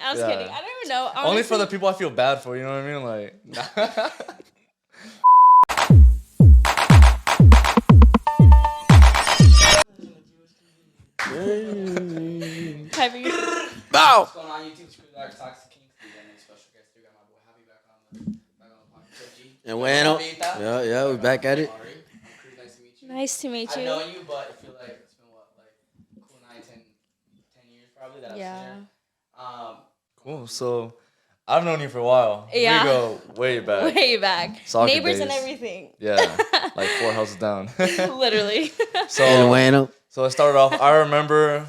I was kidding. I don't even know. Honestly. Only for the people I feel bad for, you know what I mean? Like, Bow. What's going on YouTube? Screw that. Toxic King. We got a special guest. We got my boy Javi back on the podcast. And bueno. Yeah, we're back at it. Nice to meet you. I've known you, but I feel like it's been what, like, cool 10 years probably that I've seen her. cool. So, I've known you for a while. Yeah. We go way back. Way back. Soccer Neighbors days. and everything. Yeah, like 4 houses down. Literally. So, bueno. so it started off. I remember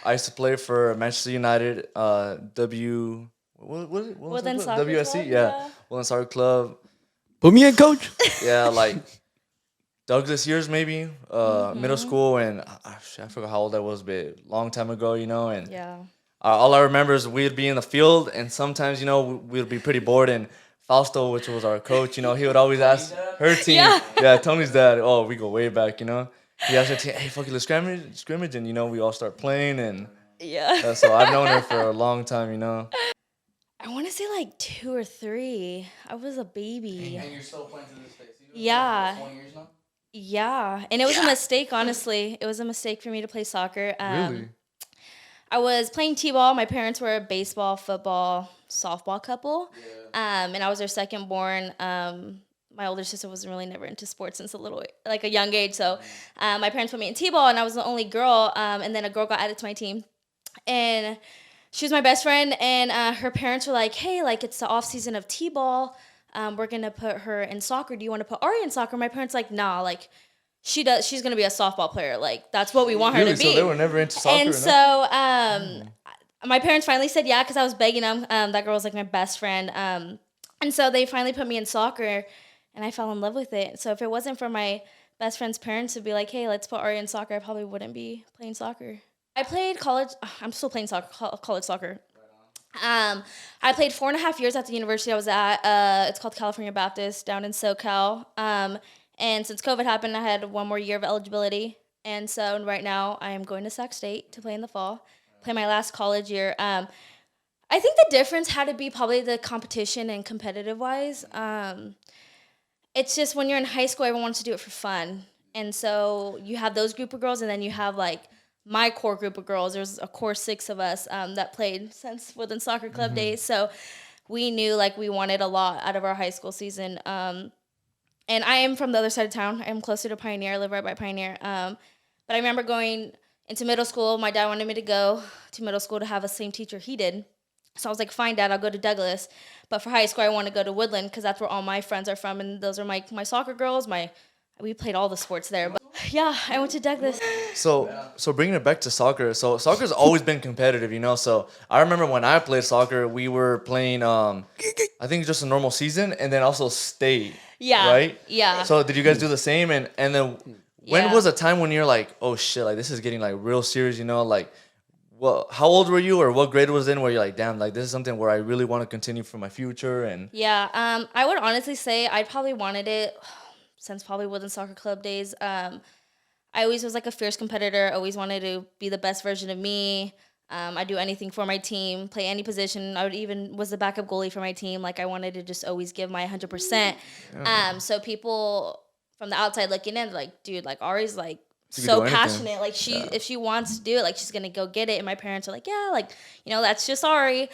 I used to play for Manchester United. WSC, Club, yeah. Woodland Soccer Club. Put me in, coach. Yeah, like Douglas years maybe. Middle school, and I forgot how old I was, but long time ago, you know. And Yeah. all I remember is we'd be in the field, and sometimes, you know, we'd be pretty bored, and Fausto, which was our coach, you know, he would always ask her team. Yeah, Tony's dad. Oh, we go way back, you know. He asked her team, hey, fuck it, let's scrimmage, and, you know, we all start playing, and Yeah. so I've known her for a long time, you know. I want to say like 2 or 3. I was a baby. And you're still playing to this day. So Yeah. 20 years now? Yeah. And it was a mistake, honestly. It was a mistake for me to play soccer. Really? I was playing t-ball. My parents were a baseball, football, softball couple. Yeah. And I was their second born. My older sister was really never into sports since a young age. So my parents put me in t-ball, and I was the only girl. And then a girl got added to my team. And she was my best friend, and her parents were like, hey, like, it's the off season of t-ball. We're going to put her in soccer. Do you want to put Ari in soccer? My parents like, nah, like, she's going to be a softball player. Like, that's what we want her to be. So they were never into soccer? And so my parents finally said yeah, because I was begging them. That girl was like my best friend. And so they finally put me in soccer, and I fell in love with it. So if it wasn't for my best friend's parents to be like, hey, let's put Ari in soccer, I probably wouldn't be playing soccer. I played college. I'm still playing college soccer. I played 4.5 years at the university I was at. It's called California Baptist down in SoCal. And since COVID happened, I had 1 more year of eligibility. And so right now I am going to Sac State to play in the fall. Play my last college year. I think the difference had to be probably the competition and competitive wise. It's just when you're in high school, everyone wants to do it for fun. And so you have those group of girls, and then you have like my core group of girls. There's a core 6 of us that played since Woodland Soccer Club days. So we knew like we wanted a lot out of our high school season. And I am from the other side of town. I'm closer to Pioneer. I live right by Pioneer. But I remember going into middle school. My dad wanted me to go to middle school to have the same teacher he did. So I was like, fine, Dad, I'll go to Douglas. But for high school, I want to go to Woodland because that's where all my friends are from. And those are my soccer girls. We played all the sports there. But yeah, I went to Douglas. So bringing it back to soccer. So soccer's always been competitive, you know. So I remember when I played soccer, we were playing, I think just a normal season, and then also state. Yeah. Right? Yeah. So did you guys do the same? And then when was a time when you're like, oh shit, like this is getting like real serious, you know? Like, well, how old were you, or what grade was in where you're like, damn, like this is something where I really want to continue for my future? And yeah, I would honestly say I probably wanted it since probably Woodland Soccer Club days. I always was like a fierce competitor, always wanted to be the best version of me. I'd do anything for my team, play any position. I would even was the backup goalie for my team. Like I wanted to just always give my 100%. So people from the outside looking in, like, dude, like Ari's like so passionate. Like if she wants to do it, like she's gonna go get it. And my parents are like, yeah, like, you know, that's just Ari.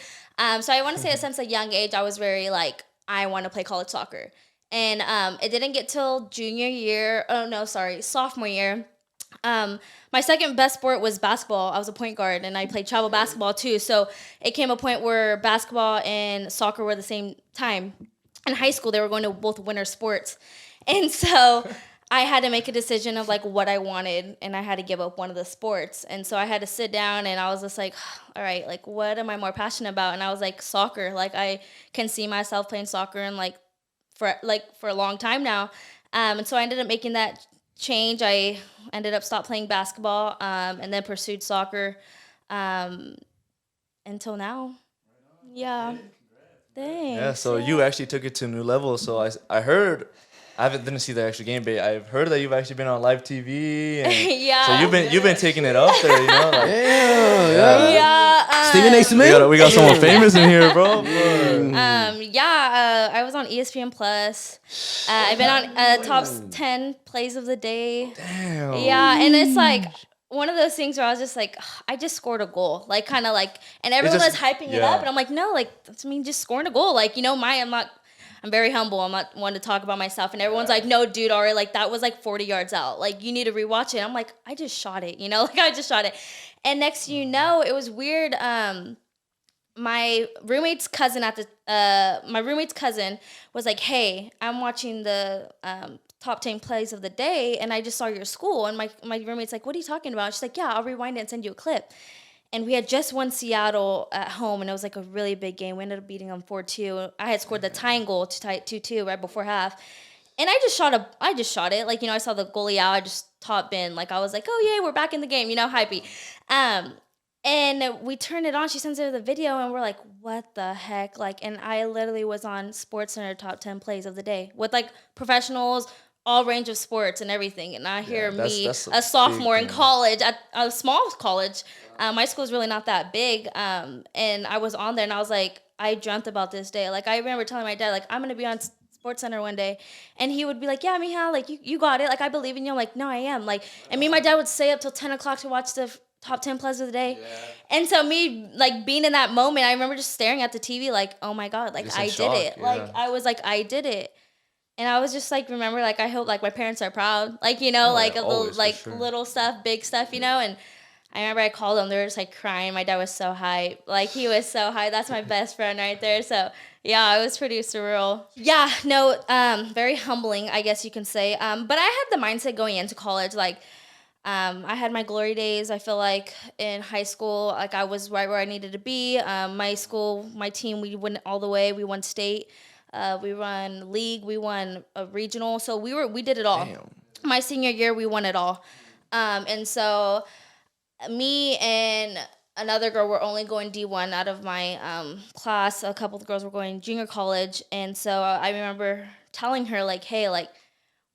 So I want to say since a young age, I was very like, I want to play college soccer. And it didn't get till sophomore year. My second best sport was basketball. I was a point guard, and I played travel basketball too. So it came a point where basketball and soccer were the same time. In high school, they were going to both winter sports. And so I had to make a decision of like what I wanted, and I had to give up one of the sports. And so I had to sit down, and I was just like, all right, like what am I more passionate about? And I was like, soccer. Like I can see myself playing soccer and for a long time now. And so I ended up making that change. I ended up stopped playing basketball and then pursued soccer until now. Yeah. Thanks. yeah, so you actually took it to a new level. So I heard I didn't see the actual game, but I've heard that you've actually been on live TV. And Yeah. So you've been taking it up there, you know. Like, Yeah. Stephen A. Smith. we got someone famous in here, bro. I was on ESPN Plus. I've been on top 10 plays of the day. Damn. Yeah, and it's like one of those things where I was just like, I just scored a goal, like kind of like, and everyone was hyping it up, and I'm like, no, like that's me just scoring a goal, like, you know, I'm very humble. I'm not one to talk about myself, and everyone's like, no, dude, Ari, like that was like 40 yards out, like you need to rewatch it. I'm like, I just shot it, you know, like I just shot it, and next thing you know, it was weird. My roommate's cousin was like, hey, I'm watching the top 10 plays of the day, and I just saw your school. And my roommate's like, what are you talking about? She's like, yeah, I'll rewind it and send you a clip. And we had just won Seattle at home, and it was like a really big game. We ended up beating them 4-2. I had scored the tying goal to tie it 2-2 right before half. And I just shot it. Like, you know, I saw the goalie out. I just top bin. Like, I was like, oh, yay, we're back in the game, you know, hypey. And we turned it on. She sends her the video, and we're like, what the heck? Like, and I literally was on SportsCenter top 10 plays of the day with, like, professionals, all range of sports and everything. And I hear that's a sophomore in college, at a small college. My school is really not that big. And I was on there, and I was like, I dreamt about this day. Like, I remember telling my dad, like, I'm going to be on SportsCenter one day. And he would be like, yeah, Mija, like, you got it. Like, I believe in you. I'm like, no, I am. Like, and me and my dad would stay up till 10 o'clock to watch the top 10 plays of the day. Yeah. And so me, like, being in that moment, I remember just staring at the TV like, oh my God, like, I did it. Yeah. Like, I was like, I did it. And I was just like, remember, like, I hope, like, my parents are proud. Like, you know, like, a little, like, little stuff, big stuff, you know? And I remember I called them. They were just, like, crying. My dad was so hyped. Like, he was so hyped. That's my best friend right there. So, yeah, it was pretty surreal. Yeah, no, very humbling, I guess you can say. But I had the mindset going into college, like, I had my glory days. I feel like in high school, like I was right where I needed to be. My school, my team, we went all the way. We won state. We won league. We won a regional. So we did it all. Damn. My senior year, we won it all. And so me and another girl were only going D1 out of my class. A couple of girls were going junior college. And so I remember telling her, like, hey, like,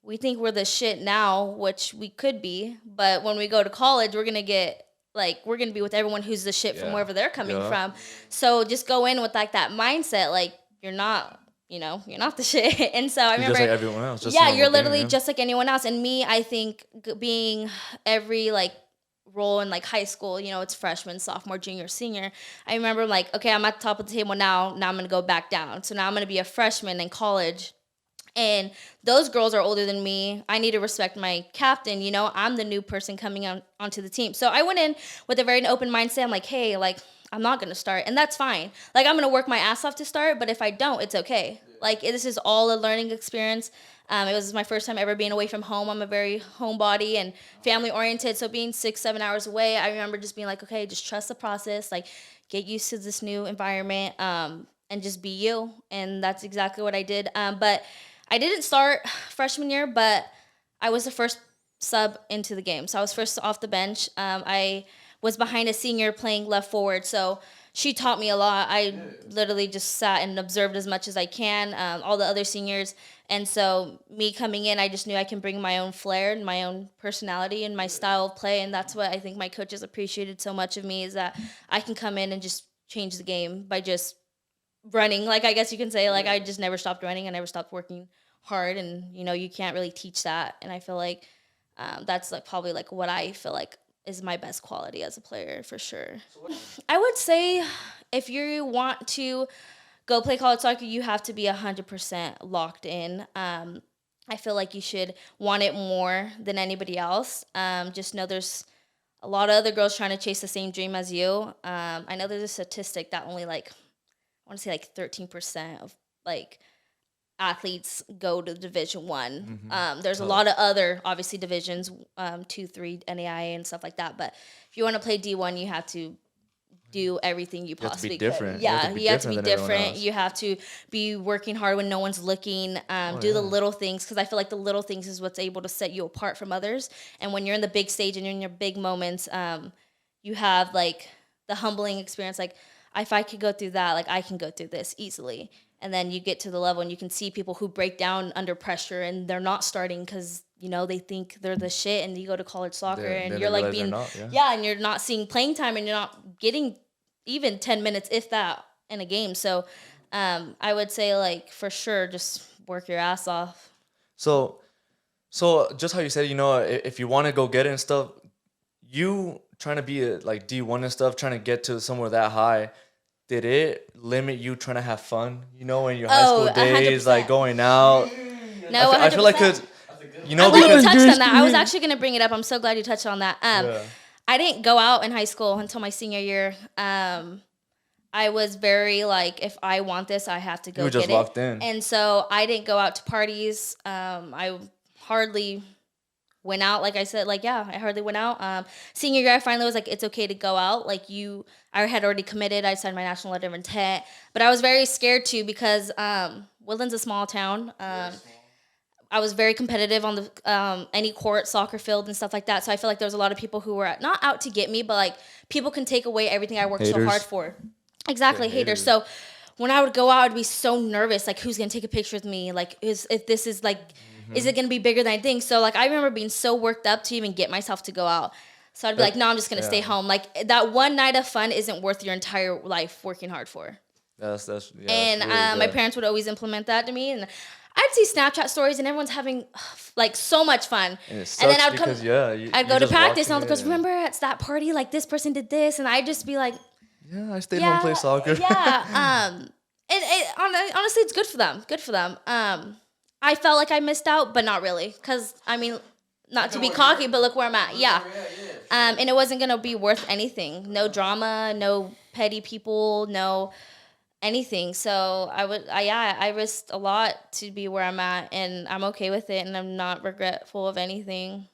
we think we're the shit now, which we could be, but when we go to college, we're going to be with everyone who's the shit from wherever they're coming from. So just go in with, like, that mindset, like, you're not the shit. And so I remember, just like everyone else. Just you're literally just like anyone else. And me, I think being every, like, role in, like, high school, you know, it's freshman, sophomore, junior, senior. I remember, like, okay, I'm at the top of the table now I'm going to go back down. So now I'm going to be a freshman in college. And those girls are older than me. I need to respect my captain. You know, I'm the new person coming onto the team. So I went in with a very open mindset. I'm like, hey, like, I'm not going to start. And that's fine. Like, I'm going to work my ass off to start. But if I don't, it's okay. Yeah. Like, this is all a learning experience. It was my first time ever being away from home. I'm a very homebody and family-oriented. So being 6-7 hours away, I remember just being like, okay, just trust the process. Like, get used to this new environment and just be you. And that's exactly what I did. But I didn't start freshman year, but I was the first sub into the game. So I was first off the bench. I was behind a senior playing left forward. So she taught me a lot. I literally just sat and observed as much as I can, all the other seniors. And so me coming in, I just knew I can bring my own flair and my own personality and my style of play. And that's what I think my coaches appreciated so much of me, is that I can come in and just change the game by just running. Like, I guess you can say, like, I just never stopped running. I never stopped working hard, and, you know, you can't really teach that. And I feel like that's, like, probably, like, what I feel like is my best quality as a player, for sure. I would say if you want to go play college soccer, you have to be 100% locked in. I feel like you should want it more than anybody else. Just know there's a lot of other girls trying to chase the same dream as you. I know there's a statistic that only, like, I want to say, like, 13% of, like, athletes go to Division One. There's a lot of other, obviously, divisions, 2, 3, NAIA and stuff like that. But if you want to play D1, you have to do everything you possibly could. Yeah, you have to be different. You have to be working hard when no one's looking. Do the little things, because I feel like the little things is what's able to set you apart from others. And when you're in the big stage and you're in your big moments, you have, like, the humbling experience. Like, if I could go through that, like I can go through this easily. And then you get to the level and you can see people who break down under pressure and they're not starting because, you know, they think they're the shit, and you go to college soccer and you're like being, and you're not seeing playing time and you're not getting even 10 minutes, if that, in a game. So I would say, like, for sure, just work your ass off. So just how you said, you know, if you want to go get it and stuff, you trying to be like D1 and stuff, trying to get to somewhere that high, did it limit you trying to have fun, you know, in your high school days, 100%. like going out? No, I feel like, cause, you know, I'm glad you because touched on that. I was actually going to bring it up. I'm so glad you touched on that. I didn't go out in high school until my senior year. I was very like, if I want this, I have to go get it. You were just locked in. And so I didn't go out to parties. I hardly went out. Like I said, like, yeah, I hardly went out. Senior year, I finally was like, it's okay to go out. Like I had already committed. I signed my national letter of intent. But I was very scared too because Woodland's a small town. I was very competitive on the any court, soccer field, and stuff like that. So I feel like there was a lot of people who were not out to get me, but like people can take away everything I worked so hard for. Exactly, haters. So when I would go out, I'd be so nervous, like who's gonna take a picture with me? Like if this is like, is it gonna be bigger than I think? So like I remember being so worked up to even get myself to go out. So I'd be like, no, I'm just gonna stay home. Like that one night of fun isn't worth your entire life working hard for. That's and really my parents would always implement that to me, and I'd see Snapchat stories and everyone's having like so much fun. And then I'd come, I'd go to practice and all the girls, remember at that party, like this person did this, and I'd just be like, yeah, I stayed home and played soccer. Yeah. Honestly, it's good for them. Good for them. I felt like I missed out, but not really, because I mean, not to be cocky, but look where I'm at. Yeah. And it wasn't gonna be worth anything. No drama, no petty people, no anything. So I risked a lot to be where I'm at, and I'm okay with it, and I'm not regretful of anything.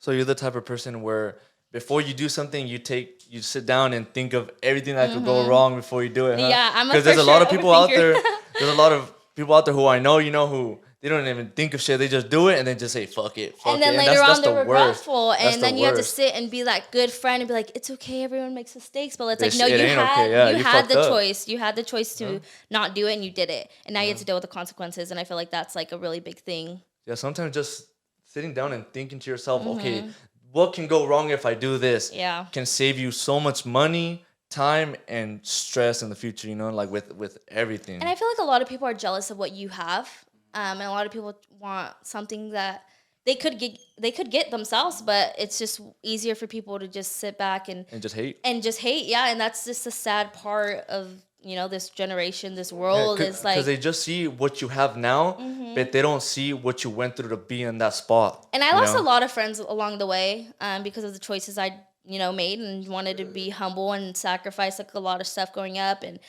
So you're the type of person where before you do something, you sit down and think of everything that could go wrong before you do it, huh? Yeah, I'm because there's a lot of people out there. There's a lot of people out there who I know, you know, who they don't even think of shit. They just do it and then just say fuck it. And then later on they're regretful, and then you have to sit and be that good friend and be like, it's okay, everyone makes mistakes, but it's like, no, you had the choice. You had the choice to not do it, and you did it, and now you have to deal with the consequences. And I feel like that's like a really big thing. Yeah, sometimes just sitting down and thinking to yourself, okay, what can go wrong if I do this? Yeah, can save you so much money, time, and stress in the future. You know, like with everything. And I feel like a lot of people are jealous of what you have. And a lot of people want something that they could get themselves, but it's just easier for people to just sit back and just hate. Yeah, and that's just a sad part of, you know, this generation, this world is like, because they just see what you have now, but they don't see what you went through to be in that spot. And I lost a lot of friends along the way because of the choices I made, and wanted to be humble and sacrifice like a lot of stuff growing up, and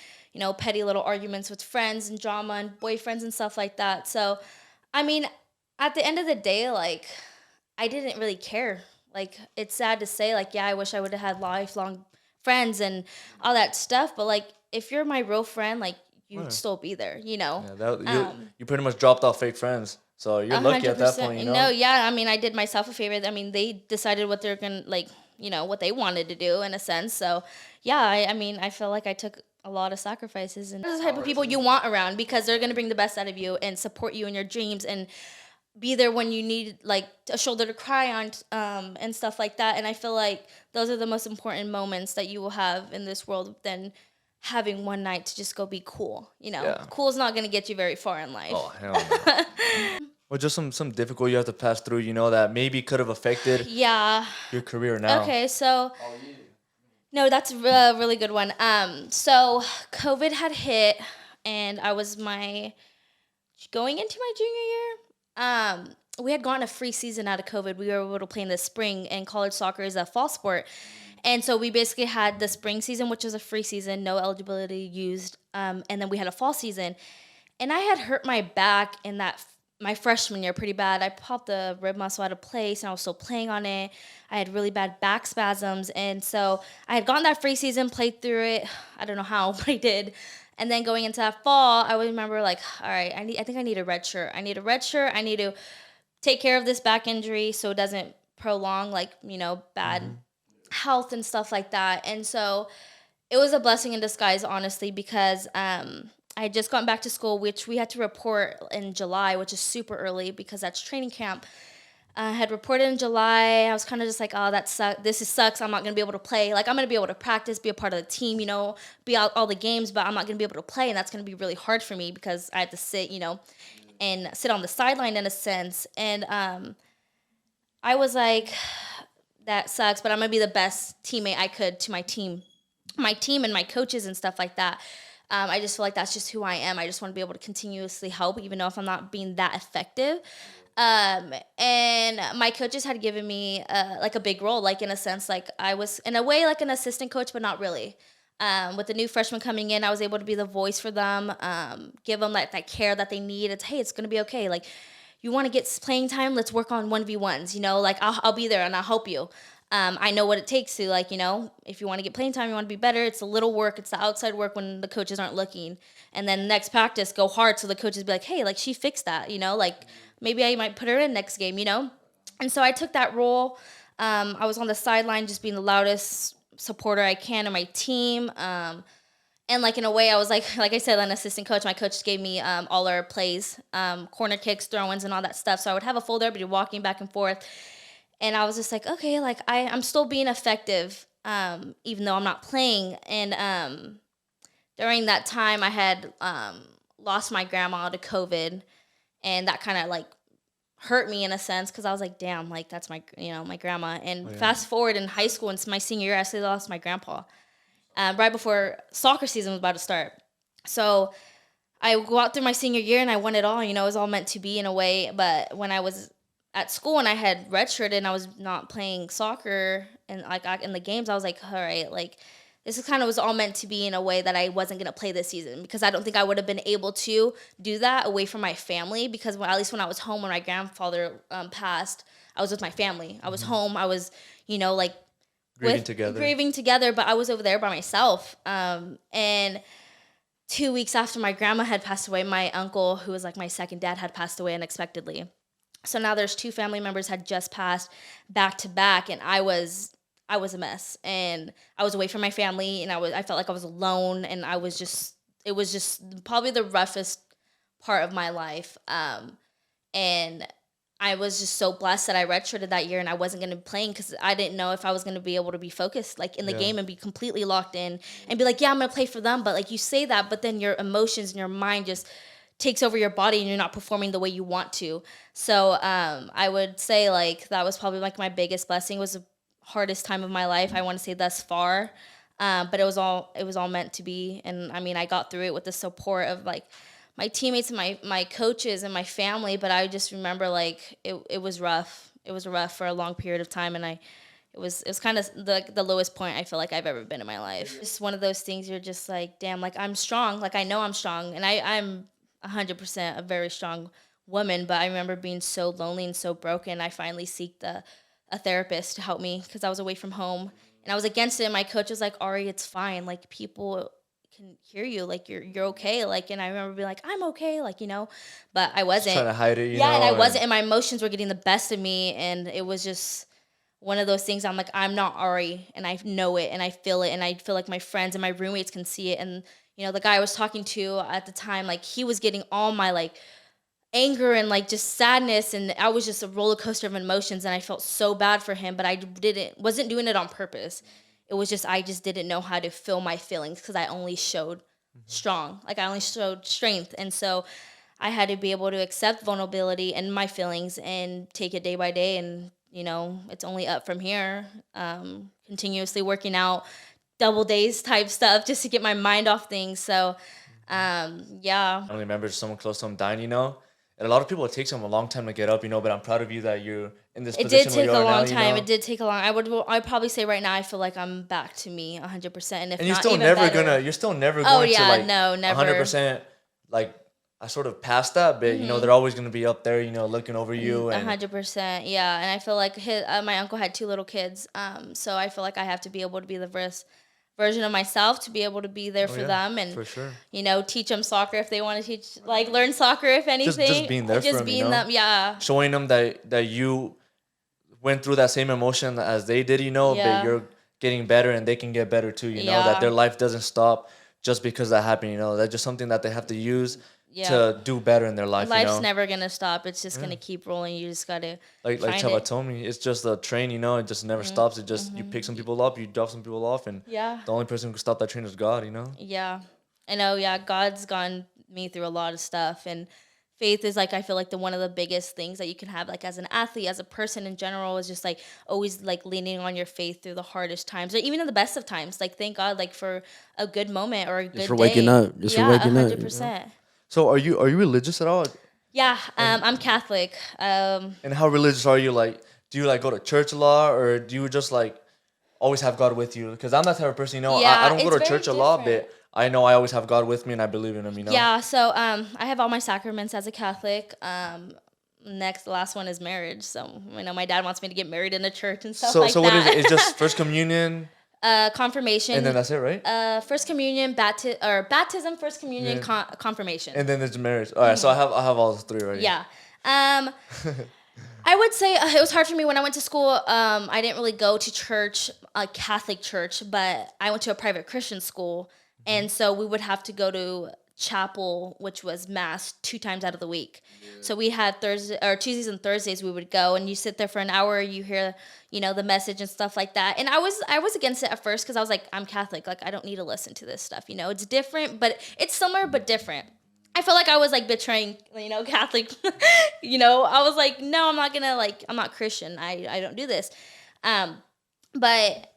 petty little arguments with friends and drama and boyfriends and stuff like that. So, I mean, at the end of the day, like, I didn't really care. Like, it's sad to say, like, yeah, I wish I would have had lifelong friends and all that stuff. But, like, if you're my real friend, like, you'd still be there, you know? Yeah, you pretty much dropped off fake friends. So you're lucky at that point, you know? No, yeah, I mean, I did myself a favor. I mean, they decided what they're going to, like, what they wanted to do in a sense. So, yeah, I mean, I feel like I took a lot of sacrifices, and those are the type of people you want around, because they're going to bring the best out of you and support you in your dreams and be there when you need like a shoulder to cry on and stuff like that. And I feel like those are the most important moments that you will have in this world than having one night to just go be cool. Cool is not going to get you very far in life. Oh, hell no. Or just some difficult you have to pass through, that maybe could have affected your career now. Okay, so no, that's a really good one. So COVID had hit, and I was going into my junior year. We had gotten a free season out of COVID. We were able to play in the spring, and college soccer is a fall sport. And so we basically had the spring season, which was a free season, no eligibility used. And then we had a fall season. And I had hurt my back in my freshman year pretty bad. I popped the rib muscle out of place, and I was still playing on it. I had really bad back spasms. And so I had gotten that free season, played through it. I don't know how, but I did. And then going into that fall, I would remember like, all right, I think I need a red shirt. I need to take care of this back injury so it doesn't prolong, like, bad health and stuff like that. And so It was a blessing in disguise, honestly, because I had just gotten back to school, which we had to report in July, which is super early because that's training camp. I had reported in July. I was kind of just like, oh, that sucks. Sucks. I'm not going to be able to play. Like, I'm going to be able to practice, be a part of the team, be out all the games, but I'm not going to be able to play. And that's going to be really hard for me because I have to sit, and sit on the sideline in a sense. And I was like, that sucks, but I'm going to be the best teammate I could to my team and my coaches and stuff like that. I just feel like that's just who I am. I just want to be able to continuously help, even though if I'm not being that effective. And my coaches had given me like a big role, like in a sense, like I was in a way like an assistant coach, but not really. With the new freshmen coming in, I was able to be the voice for them, give them that care that they need. It's, hey, it's going to be okay. Like, you want to get playing time? Let's work on 1v1s, like I'll be there and I'll help you. I know what it takes to, like, if you want to get playing time, you want to be better. It's a little work. It's the outside work when the coaches aren't looking. And then next practice, go hard so the coaches be like, hey, like, she fixed that, like, maybe I might put her in next game, And so I took that role. I was on the sideline just being the loudest supporter I can in my team. And, like, in a way, I was, like I said, an assistant coach. My coach gave me all our plays, corner kicks, throw-ins, and all that stuff. So I would have a folder, be walking back and forth. And I was just like, okay, like, I'm still being effective, even though I'm not playing. And during that time, I had lost my grandma to COVID. And that kind of, like, hurt me in a sense because I was like, damn, like, that's my, my grandma. And fast forward in high school, in my senior year, I actually lost my grandpa right before soccer season was about to start. So I go out through my senior year and I won it all. It was all meant to be in a way. But when I was at school and I had redshirted and I was not playing soccer and like in the games, I was like, all right, like, this is kind of was all meant to be in a way that I wasn't going to play this season because I don't think I would have been able to do that away from my family because at least when I was home when my grandfather passed, I was with my family. I was home. I was, like, grieving together, but I was over there by myself. And 2 weeks after my grandma had passed away, my uncle, who was like my second dad, had passed away unexpectedly. So now there's 2 family members had just passed back to back, and I was a mess, and I was away from my family, and I felt like I was alone, and it was just probably the roughest part of my life. And I was just so blessed that I redshirted that year, and I wasn't going to be playing because I didn't know if I was going to be able to be focused, like, in the game and be completely locked in and be like, yeah, I'm going to play for them. But, like, you say that, but then your emotions and your mind just takes over your body and you're not performing the way you want to. So I would say, like, that was probably, like, my biggest blessing. It was the hardest time of my life, I want to say, thus far. But it was all meant to be. And, I mean, I got through it with the support of, like, my teammates and my coaches and my family. But I just remember, like, it was rough. It was rough for a long period of time. And it was kind of the lowest point I feel like I've ever been in my life. It's one of those things you're just like, damn, like, I'm strong. Like, I know I'm strong. And I'm 100% a very strong woman, but I remember being so lonely and so broken. I finally sought a therapist to help me because I was away from home and I was against it. And my coach was like, Ari, it's fine. Like, people can hear you. Like, you're okay. Like, and I remember being like, I'm okay. Like, but I wasn't. Just trying to hide it, and I wasn't. And my emotions were getting the best of me. And it was just one of those things. I'm like, I'm not Ari, and I know it, and I feel it, and I feel like my friends and my roommates can see it. And the guy I was talking to at the time, like, he was getting all my, like, anger and, like, just sadness, and I was just a roller coaster of emotions, and I felt so bad for him, but I wasn't doing it on purpose. It was just I just didn't know how to feel my feelings because I only showed strong, like, I only showed strength, and so I had to be able to accept vulnerability and my feelings and take it day by day, and it's only up from here. Continuously working out, double days type stuff just to get my mind off things. So, Family members, someone close to them dying, and a lot of people, it takes them a long time to get up, but I'm proud of you that you're in this position where you are now. It did take a long time. It did take a long. I'd probably say right now I feel like I'm back to me 100%, and if you're not still even never better. you're still never going to, like, no, never 100%. Like, I sort of passed that, but they're always going to be up there, looking over you. 100%, yeah. And I feel like my uncle had 2 little kids, so I feel like I have to be able to be the version of myself to be able to be there for them, and for sure. Teach them soccer if they want to learn soccer, if anything. Just being there for them, yeah. Showing them that you went through that same emotion as they did, but you're getting better and they can get better too. You know, that their life doesn't stop just because that happened. You know, that's just something that they have to use to do better in their life. Life's never gonna stop. It's just gonna keep rolling. You just gotta like Chava told me, it's just a train. You know, it just never stops. It just you pick some people up, you drop some people off, and the only person who can stop that train is God. You know. Yeah, I know. Yeah, God's gotten me through a lot of stuff, and faith is like, I feel like one of the biggest things that you can have, like as an athlete, as a person in general, is just like always like leaning on your faith through the hardest times, or even in the best of times. Like thank God like for a good moment or a good Just for day. waking up. Just for waking 100%. So are you religious at all? Yeah, I'm Catholic. And how religious are you? Like, do you like go to church a lot, or do you just like always have God with you? Because I'm that type of person, you know. I don't go to church a lot, but I know I always have God with me and I believe in Him, you know. Yeah, so I have all my sacraments as a Catholic. The last one is marriage. So I know my dad wants me to get married in the church and stuff like that. So what is it? It's just first communion. Confirmation. And then that's it, right? First communion, baptism, first communion, confirmation. And then there's marriage. All right, so I have all those three already. Yeah. I would say it was hard for me when I went to school. I didn't really go to church, a Catholic church, but I went to a private Christian school, and so we would have to go to chapel, which was mass 2 times out of the week. So we had Tuesdays and Thursdays we would go, and you sit there for an hour, you hear, the message and stuff like that. And I was against it at first because I was like, I'm Catholic, like I don't need to listen to this stuff. It's different, but it's similar but different. I felt like I was like betraying, Catholic. I was like, no, I'm not gonna I'm not Christian. I don't do this. But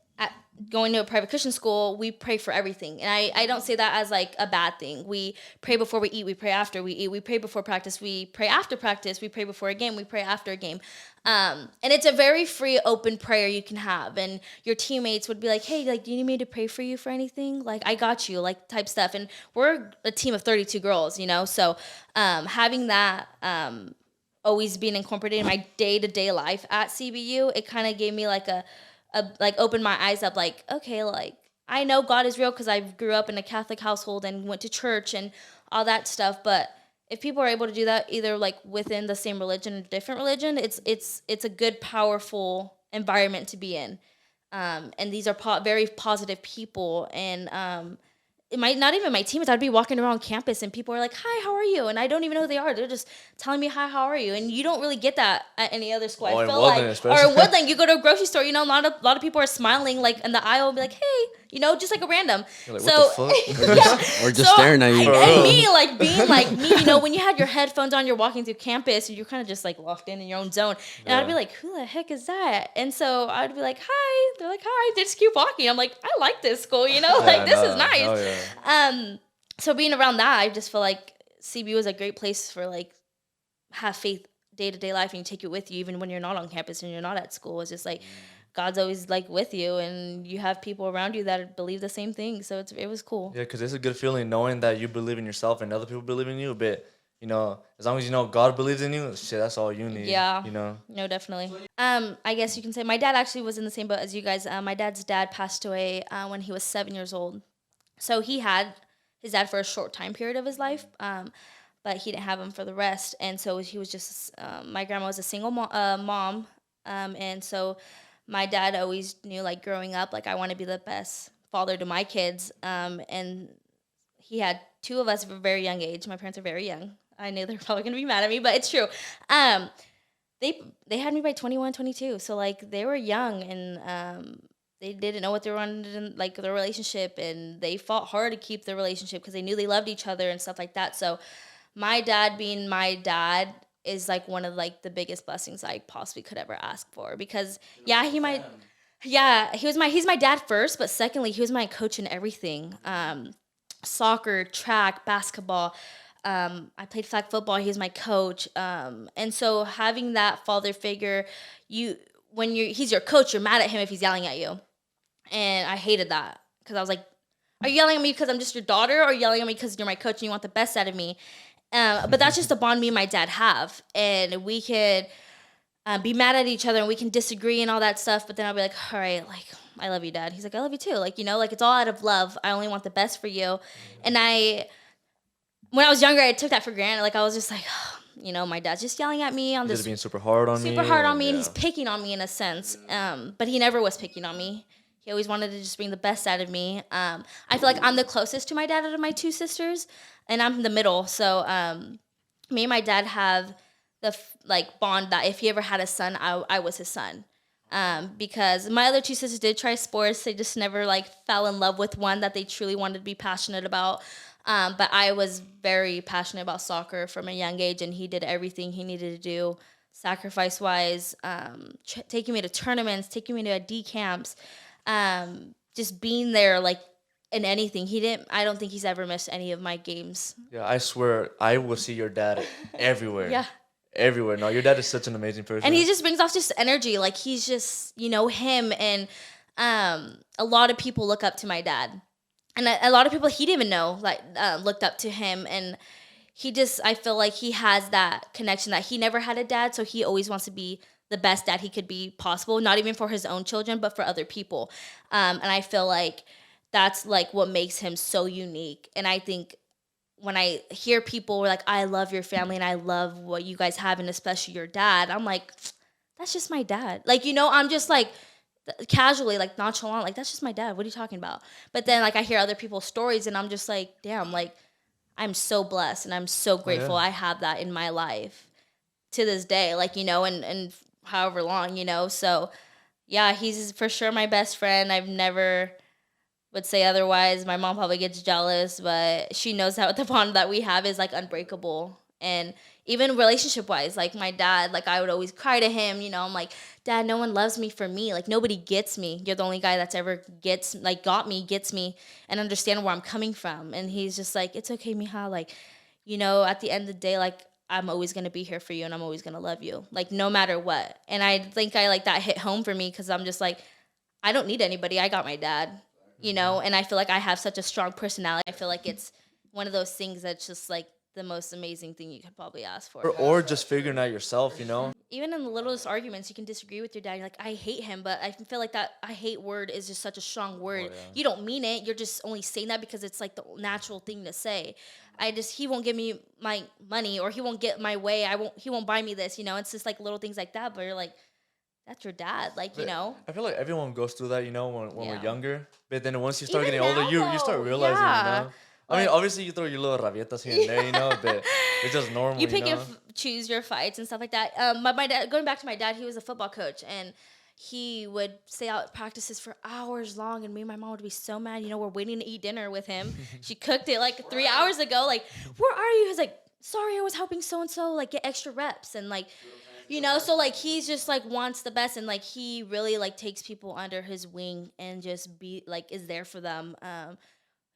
going to a private Christian school, we pray for everything. And I don't say that as like a bad thing. We pray before we eat, we pray after we eat, we pray before practice, we pray after practice, we pray before a game, we pray after a game. And it's a very free, open prayer you can have. And your teammates would be like, hey, like, do you need me to pray for you for anything? Like, I got you, like type stuff. And we're a team of 32 girls, so having that always being incorporated in my day-to-day life at CBU, it kind of gave me like opened my eyes up, like, okay, like I know God is real because I grew up in a Catholic household and went to church and all that stuff. But if people are able to do that either like within the same religion or different religion, it's a good, powerful environment to be in. And these are very positive people. And it might not even my teammates. I'd be walking around campus and people are like, hi, how are you? And I don't even know who they are. They're just telling me, hi, how are you? And you don't really get that at any other school. I feel like, or in Woodland, you go to a grocery store, a lot of people are smiling like in the aisle, be like, hey, just like a random. Like, so, what the fuck? Yeah. Or just staring at you. And me, like being like me, when you had your headphones on, you're walking through campus, you're kind of just like locked in your own zone. And I'd be like, who the heck is that? And so I'd be like, hi. They're like, hi. They just keep walking. I'm like, I like this school, this is nice. So being around that, I just feel like CBU is a great place for like have faith day-to-day life, and you take it with you even when you're not on campus and you're not at school. It's just like God's always like with you, and you have people around you that believe the same thing. So it was cool. Yeah, because it's a good feeling knowing that you believe in yourself and other people believe in you. But as long as God believes in you, shit, that's all you need. Yeah. No, definitely. I guess you can say my dad actually was in the same boat as you guys. My dad's dad passed away when he was 7 years old. So he had his dad for a short time period of his life, but he didn't have him for the rest. And so he was just, my grandma was a single mom. And so my dad always knew, like, growing up, like, I want to be the best father to my kids. And he had 2 of us at a very young age. My parents are very young. I knew they were probably going to be mad at me, but it's true. They had me by 21, 22. So, like, they were young, and they didn't know what they wanted in, like, their relationship, and they fought hard to keep their relationship because they knew they loved each other and stuff like that. So my dad being my dad is, like, one of, like, the biggest blessings I possibly could ever ask for, because, he's my dad first, but secondly, he was my coach in everything. Soccer, track, basketball. I played flag football. He was my coach. And so having that father figure, he's your coach, you're mad at him if he's yelling at you. And I hated that because I was like, are you yelling at me because I'm just your daughter, or are you yelling at me because you're my coach and you want the best out of me? But that's just the bond me and my dad have. And we could be mad at each other and we can disagree and all that stuff. But then I'll be like, all right, like, I love you, Dad. He's like, I love you too. Like, like, it's all out of love. I only want the best for you. And when I was younger, I took that for granted. Like, I was just like, my dad's just yelling at me on this. Just being super hard on me. Super hard on me, and he's picking on me in a sense. But he never was picking on me. He always wanted to just bring the best out of me. I feel like I'm the closest to my dad out of my two sisters, and I'm the middle. So me and my dad have the like bond that if he ever had a son, I was his son. Because my other two sisters did try sports, they just never like fell in love with one that they truly wanted to be passionate about. But I was very passionate about soccer from a young age, and he did everything he needed to do, sacrifice wise, taking me to tournaments, taking me to D camps, just being there like in anything. He didn't. I don't think he's ever missed any of my games. Yeah, I swear I will see your dad everywhere. Yeah. Everywhere. No, your dad is such an amazing person. And he just brings off just energy. Like he's just, him. And a lot of people look up to my dad. And a lot of people he didn't even know like looked up to him. And I feel like he has that connection that he never had a dad. So he always wants to be the best dad he could be possible. Not even for his own children, but for other people. And I feel like that's like what makes him so unique. And I think when I hear people like, I love your family and I love what you guys have, and especially your dad, I'm like, that's just my dad. Like, I'm just like casually, like nonchalant, like, that's just my dad. What are you talking about? But then like I hear other people's stories and I'm just like, damn, like I'm so blessed and I'm so grateful I have that in my life to this day, like, and however long, So yeah, he's for sure my best friend. I've never would say otherwise. My mom probably gets jealous, but she knows that the bond that we have is like unbreakable. And even relationship wise, like my dad, like I would always cry to him, I'm like, Dad, no one loves me for me. Like nobody gets me. You're the only guy that's ever gets me and understand where I'm coming from. And he's just like, it's okay, mija. Like, at the end of the day, like I'm always going to be here for you and I'm always going to love you. Like no matter what. And I think I like that hit home for me because I'm just like, I don't need anybody. I got my dad. And I feel like I have such a strong personality. I feel like it's one of those things that's just like the most amazing thing you could probably ask for. Or just figuring out yourself, Even in the littlest arguments, you can disagree with your dad. You're like, I hate him, but I feel like that I hate word is just such a strong word. You don't mean it. You're just only saying that because it's like the natural thing to say. He won't give me my money or he won't get my way. He won't buy me this, It's just like little things like that, but you're like, that's your dad, like, I feel like everyone goes through that, when we're younger. But then once you start Even getting older, now, you start realizing, yeah. I mean, obviously you throw your little rabietas here and there, but it's just normal, You pick and choose your fights and stuff like that. My dad, going back to my dad, he was a football coach, and he would stay out at practices for hours long, and me and my mom would be so mad. We're waiting to eat dinner with him. She cooked it like 3 hours ago. Like, where are you? He's like, sorry, I was helping so-and-so, like, get extra reps. And, like, so, like, he's just, like, wants the best. And, like, he really, like, takes people under his wing and just is there for them.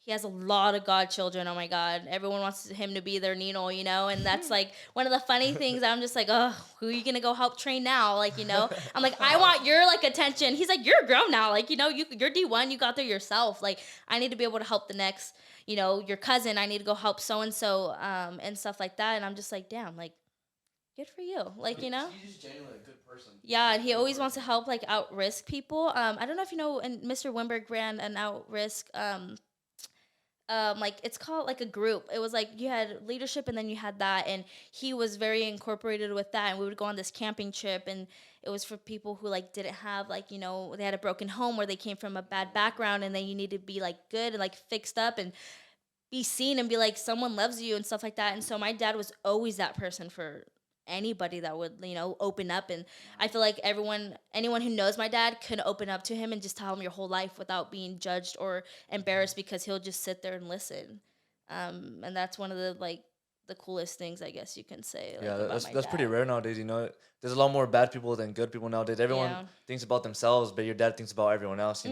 He has a lot of godchildren. Oh, my God. Everyone wants him to be their Nino, And that's, like, one of the funny things. I'm just like, oh, who are you going to go help train now? Like, I'm like, I want your, like, attention. He's like, you're grown now. Like, you're D1. You got there yourself. Like, I need to be able to help the next, your cousin. I need to go help so-and-so and stuff like that. And I'm just like, damn, like, good for you. Like, He's just genuinely a good person. Yeah, and he always wants to help, like, out-risk people. I don't know if you know, and Mr. Wimberg ran an out-risk, like, it's called, like, a group. It was, like, you had leadership, and then you had that, and he was very incorporated with that, and we would go on this camping trip, and it was for people who, like, didn't have, like, they had a broken home where they came from a bad background, and then you need to be, like, good and, like, fixed up and be seen and be, like, someone loves you and stuff like that. And so my dad was always that person for anybody that would open up. And I feel like anyone who knows my dad can open up to him and just tell him your whole life without being judged or embarrassed, because he'll just sit there and listen. And that's one of the coolest things, I guess you can say. Like, yeah, that's pretty rare nowadays. There's a lot more bad people than good people nowadays. Everyone thinks about themselves, but your dad thinks about everyone else.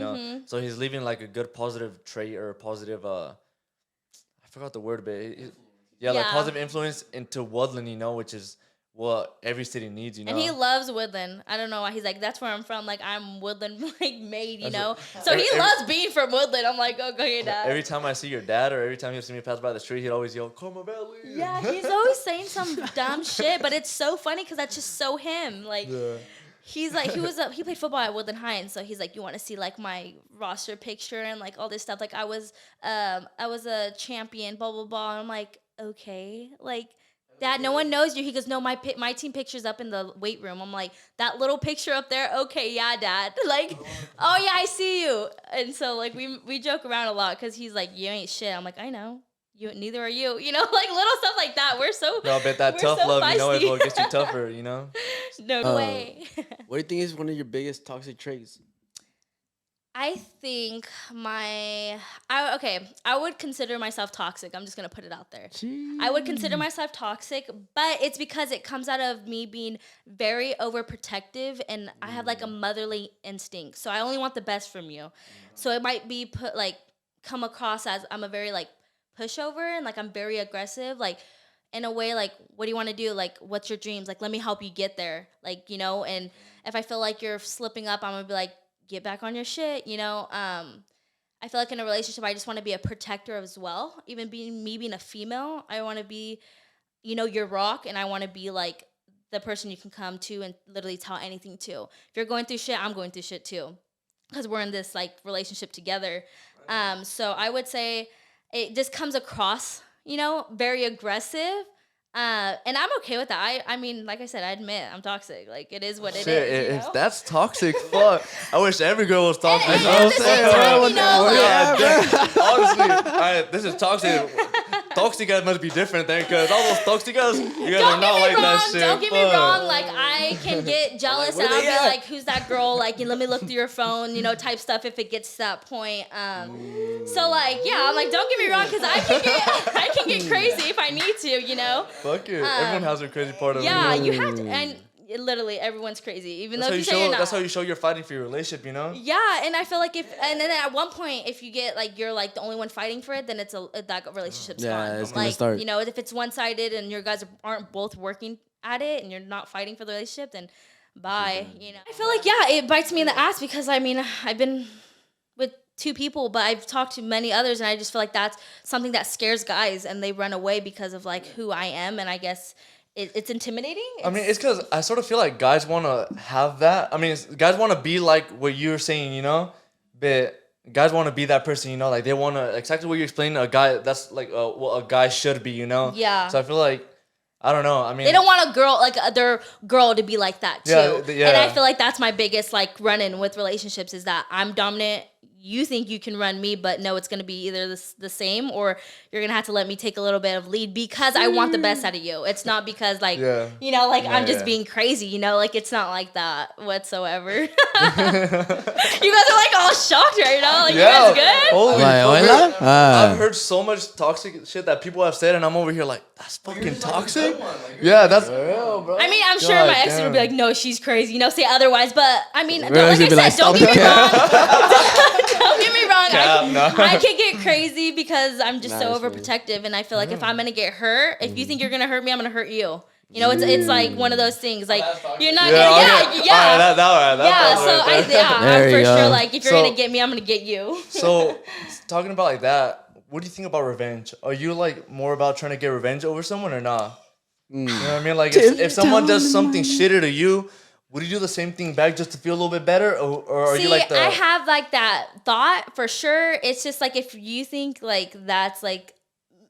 So he's leaving like a good positive trait or a positive I forgot the word, but like positive influence into Woodland, which is what every city needs, And he loves Woodland. I don't know why. He's like, that's where I'm from. Like, I'm Woodland, like, made, So he loves being from Woodland. I'm like, okay, Dad. Every time I see your dad, or every time he'll see me pass by the street, he'd always yell, Coma Valley. Yeah, he's always saying some dumb shit, but it's so funny because that's just so him. Like, he's like, he played football at Woodland High, and so he's like, you want to see, like, my roster picture and, like, all this stuff. Like, I was a champion, blah, blah, blah. And I'm like, okay. Like, Dad, no one knows you. He goes, no, my team picture's up in the weight room. I'm like, that little picture up there? Okay, yeah, Dad. Like, oh, yeah, I see you. And so, like, we joke around a lot because he's like, you ain't shit. I'm like, I know. Neither are you. You know, like, little stuff like that. We're so No, but that tough love, you know, is what gets you tougher, you know? No way. What do you think is one of your biggest toxic traits? I think I would consider myself toxic. I'm just going to put it out there. I would consider myself toxic, but it's because it comes out of me being very overprotective, and I have like a motherly instinct. So I only want the best from you. So it might be come across as I'm a very like pushover, and like I'm very aggressive, like in a way, like, what do you want to do? Like, what's your dreams? Like, let me help you get there. Like, you know, and if I feel like you're slipping up, I'm going to be like, get back on your shit, you know. I feel like in a relationship, I just want to be a protector as well. Even being a female, I want to be, you know, your rock, and I want to be like the person you can come to and literally tell anything to. If you're going through shit, I'm going through shit too, because we're in this like relationship together. So I would say it just comes across, you know, very aggressive. And I'm okay with that. I mean, like I said, I admit I'm toxic. Like, it is what it is. You know? If that's toxic, fuck. I wish every girl was toxic. And at the same time, you know, Honestly, this is toxic. Toxic guys must be different then, because all those toxic guys, you guys are not like that shit. Don't get me wrong. Like, I can get jealous, and I'll be like, who's that girl? Like, let me look through your phone, you know, type stuff if it gets to that point. So, like, yeah, I'm like, don't get me wrong, because I can get crazy if I need to, you know? Fuck it. Everyone has their crazy part of it. Yeah, you have to, and literally everyone's crazy, even though you say you're not. That's how you show you're fighting for your relationship, you know? Yeah, and I feel like and then at one point, if you get like you're like the only one fighting for it, then it's that relationship's gone. Yeah, it's like, gonna start. You know, if it's one-sided and your guys aren't both working at it and you're not fighting for the relationship, then bye. You know, I feel like it bites me in the ass, because I mean, I've been with 2 people, but I've talked to many others, and I just feel like that's something that scares guys, and they run away because of like who I am, and I guess it's intimidating. I mean, it's because I sort of feel like guys want to have that. I mean, guys want to be like what you're saying, you know? But guys want to be that person, you know? Like, they want to, exactly what you're explaining, a guy, that's like what a guy should be, you know? Yeah. So I feel like, I don't know. I mean, they don't want a girl, like their girl, to be like that too. Yeah. And I feel like that's my biggest like run-in with relationships, is that I'm dominant. You think you can run me, but no, it's going to be either the same, or you're going to have to let me take a little bit of lead, because I want the best out of you. It's not because like, you know, like I'm just being crazy, you know, like it's not like that whatsoever. You guys are like all shocked right now. Like, you guys good? Holy fuck. I've heard so much toxic shit that people have said, and I'm over here like, that's fucking toxic? Yeah, that's real, bro. I mean, I'm sure my ex would be like, no, she's crazy, you know, say otherwise. But I mean, like I said, don't get me wrong. Don't get me wrong. I can get crazy because I'm just so overprotective, and I feel like if I'm gonna get hurt, if you think you're gonna hurt me, I'm gonna hurt you. You know, it's like one of those things. Like, you're not gonna, I'm for sure. Like, if you're gonna get me, I'm gonna get you. So, talking about like that, what do you think about revenge? Are you like more about trying to get revenge over someone or not? You know what I mean? Like, if someone does something shitty to you, would you do the same thing back just to feel a little bit better, or are you like the? I have like that thought for sure. It's just like, if you think like that's like,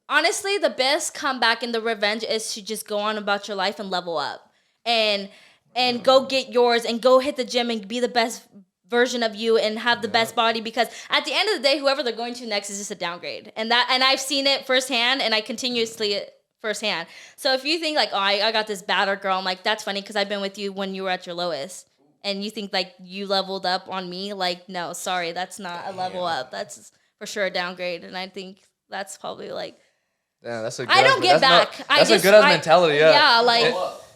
honestly, the best comeback in the revenge is to just go on about your life and level up, and go get yours, and go hit the gym and be the best version of you and have the best body, because at the end of the day, whoever they're going to next is just a downgrade, and I've seen it firsthand, and I continuously firsthand. So if you think like, oh, I got this badder girl, I'm like, that's funny, because I've been with you when you were at your lowest, and you think like you leveled up on me. Like, no, sorry, that's not a level up. That's for sure a downgrade, and I think that's probably like. Yeah, that's a good. I don't get back. That's a good ass mentality. Yeah.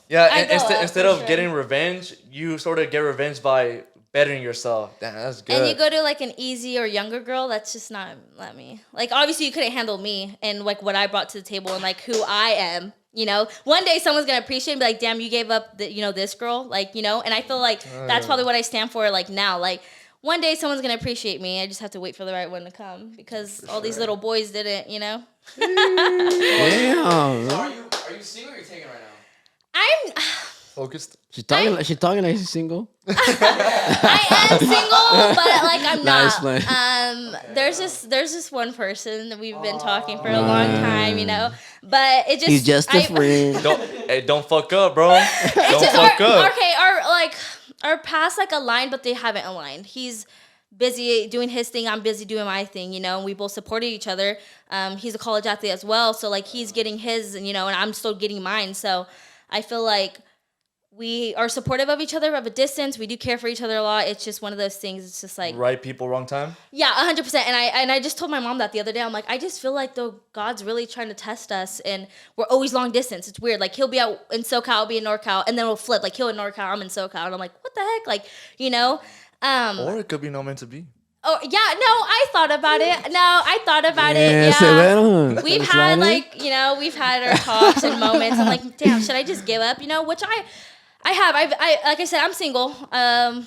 Yeah, like. Instead of getting revenge, you sort of get revenge by bettering yourself. Damn, that's good. And you go to like an easy or younger girl, that's just not let me. Like, obviously you couldn't handle me and like what I brought to the table and like who I am. You know, one day someone's gonna appreciate me, be like, damn, you gave up this girl, like, you know. And I feel like that's probably what I stand for. Like now, like one day someone's gonna appreciate me. I just have to wait for the right one to come, because all these little boys didn't, you know. Damn. So are you single or you're taken right now? Focused. She's talking like she's single. I am single, but like I'm Nice, not. nice. There's this one person that we've been talking for a long time, but it just He's just a friend. Don't fuck up, bro. Don't just fuck up. okay, our paths like aligned, but they haven't aligned. He's busy doing his thing. I'm busy doing my thing. And we both supported each other. He's a college athlete as well, so like he's getting his, and I'm still getting mine. So I feel like we are supportive of each other of a distance. We do care for each other a lot. It's just one of those things. It's just like Right people, wrong time. yeah, 100%. And I just told my mom that the other day. I'm like, I just feel like though God's really trying to test us, and we're always long distance. It's weird. Like he'll be out in SoCal, I'll be in NorCal, and then we'll flip. Like he'll in NorCal, I'm in SoCal, and I'm like, what the heck? Like Or it could be not meant to be. Oh yeah, no, I thought about it. Yeah. We've had we've had our talks and moments. I'm like, damn, should I just give up? Which I have. I like I said, I'm single. I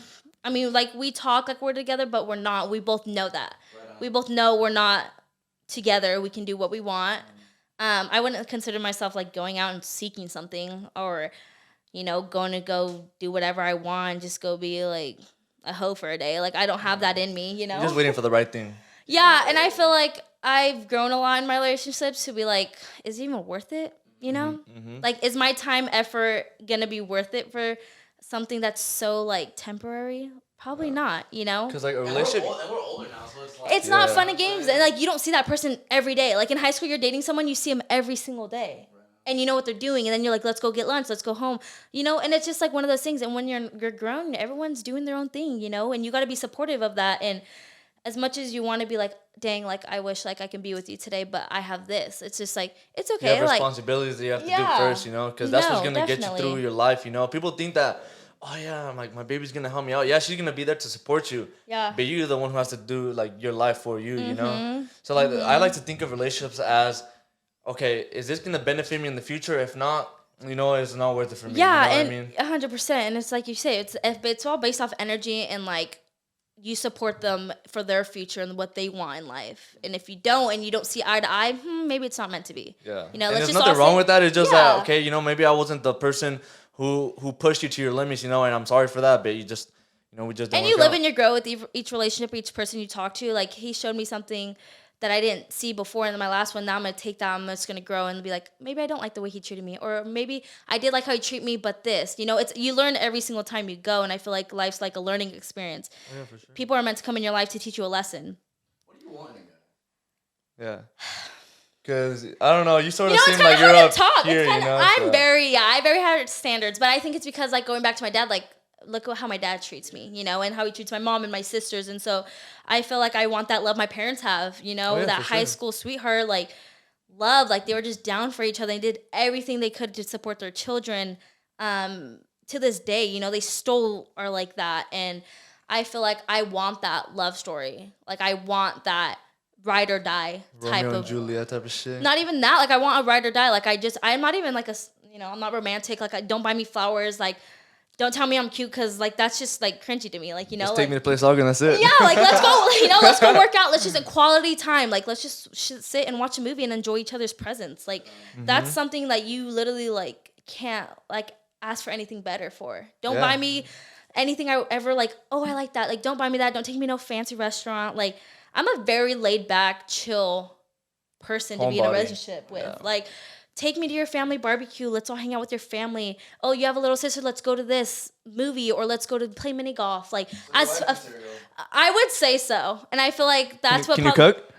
mean, like we talk like we're together, but we're not. We both know that. We both know we're not together. We can do what we want. I wouldn't consider myself like going out and seeking something, or going to go do whatever I want, just go be like a hoe for a day. Like I don't have that in me, You're just waiting for the right thing. Yeah, and I feel like I've grown a lot in my relationships to be like, is it even worth it? Like, is my time, effort gonna be worth it for something that's so like temporary? Probably not. Because like a relationship. And we're older now, so it's like It's not fun and games, and like you don't see that person every day. Like in high school, you're dating someone, you see them every single day. And you know what they're doing, and then you're like, let's go get lunch, let's go home, and it's just like one of those things. And when you're grown, everyone's doing their own thing, and you got to be supportive of that. And as much as you want to be like, dang, like I wish like I can be with you today, but I have this. It's just like it's okay. You have like responsibilities that you have to do first, because that's what's gonna get you through your life. People think that, oh yeah, I'm like my baby's gonna help me out. Yeah, she's gonna be there to support you. Yeah. But you're the one who has to do like your life for you. So like I like to think of relationships as, okay, is this gonna benefit me in the future? If not, it's not worth it for me. Yeah, you know and what I mean? 100%. And it's like you say, it's all based off energy, and like you support them for their future and what they want in life. And if you don't, and you don't see eye to eye, maybe it's not meant to be. Yeah. And there's just nothing wrong with that. It's just Yeah. that, okay, maybe I wasn't the person who pushed you to your limits, and I'm sorry for that, but you just, we just don't. And you live and you grow with each relationship, each person you talk to. Like he showed me something that I didn't see before in my last one. Now I'm going to take that. I'm just going to grow and be like, maybe I don't like the way he treated me, or maybe I did like how he treated me, but this, you learn every single time you go. And I feel like life's like a learning experience. Oh, yeah, for sure. People are meant to come in your life to teach you a lesson. What do you want in a guy? Yeah. Because, I don't know, you sort of It's seem kinda like you're hard up to talk. here, I have very high standards, but I think it's because like going back to my dad, like look at how my dad treats me, and how he treats my mom and my sisters. And so I feel like I want that love my parents have, that high school sweetheart, like love, like they were just down for each other. They did everything they could to support their children. To this day, they still are like that. And I feel like I want that love story. Like I want that ride or die type Romeo of and Juliet type of shit. Not even that. Like I want a ride or die. Like I'm not even like I'm not romantic. Like don't buy me flowers. Like don't tell me I'm cute, because like that's just like cringy to me. Like Just take me to play soccer and that's it. Yeah, like let's go. Let's go work out. Let's just quality time. Like let's just sit and watch a movie and enjoy each other's presence. Like that's something that you literally like can't like ask for anything better for. Don't buy me anything I ever like. Oh, I like that. Like don't buy me that. Don't take me to no fancy restaurant. Like I'm a very laid back, chill person to be in a relationship with. Yeah. Like. Take me to your family barbecue. Let's all hang out with your family. Oh, you have a little sister. Let's go to this movie, or let's go to play mini golf. Like, I would say so, and I feel like that's what. Can you cook?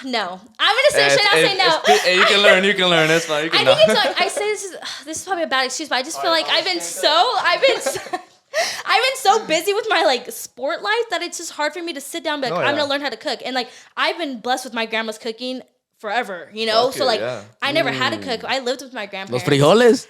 No, I'm gonna say should I say no? Hey, you can learn. You can learn. It's fine. You can I think it's like I say this is probably a bad excuse, but I just feel like I've been so busy with my like sport life that it's just hard for me to sit down and be like, I'm gonna learn how to cook. And like I've been blessed with my grandma's cooking forever, so like I never had to cook. I lived with my grandparents. Los frijoles.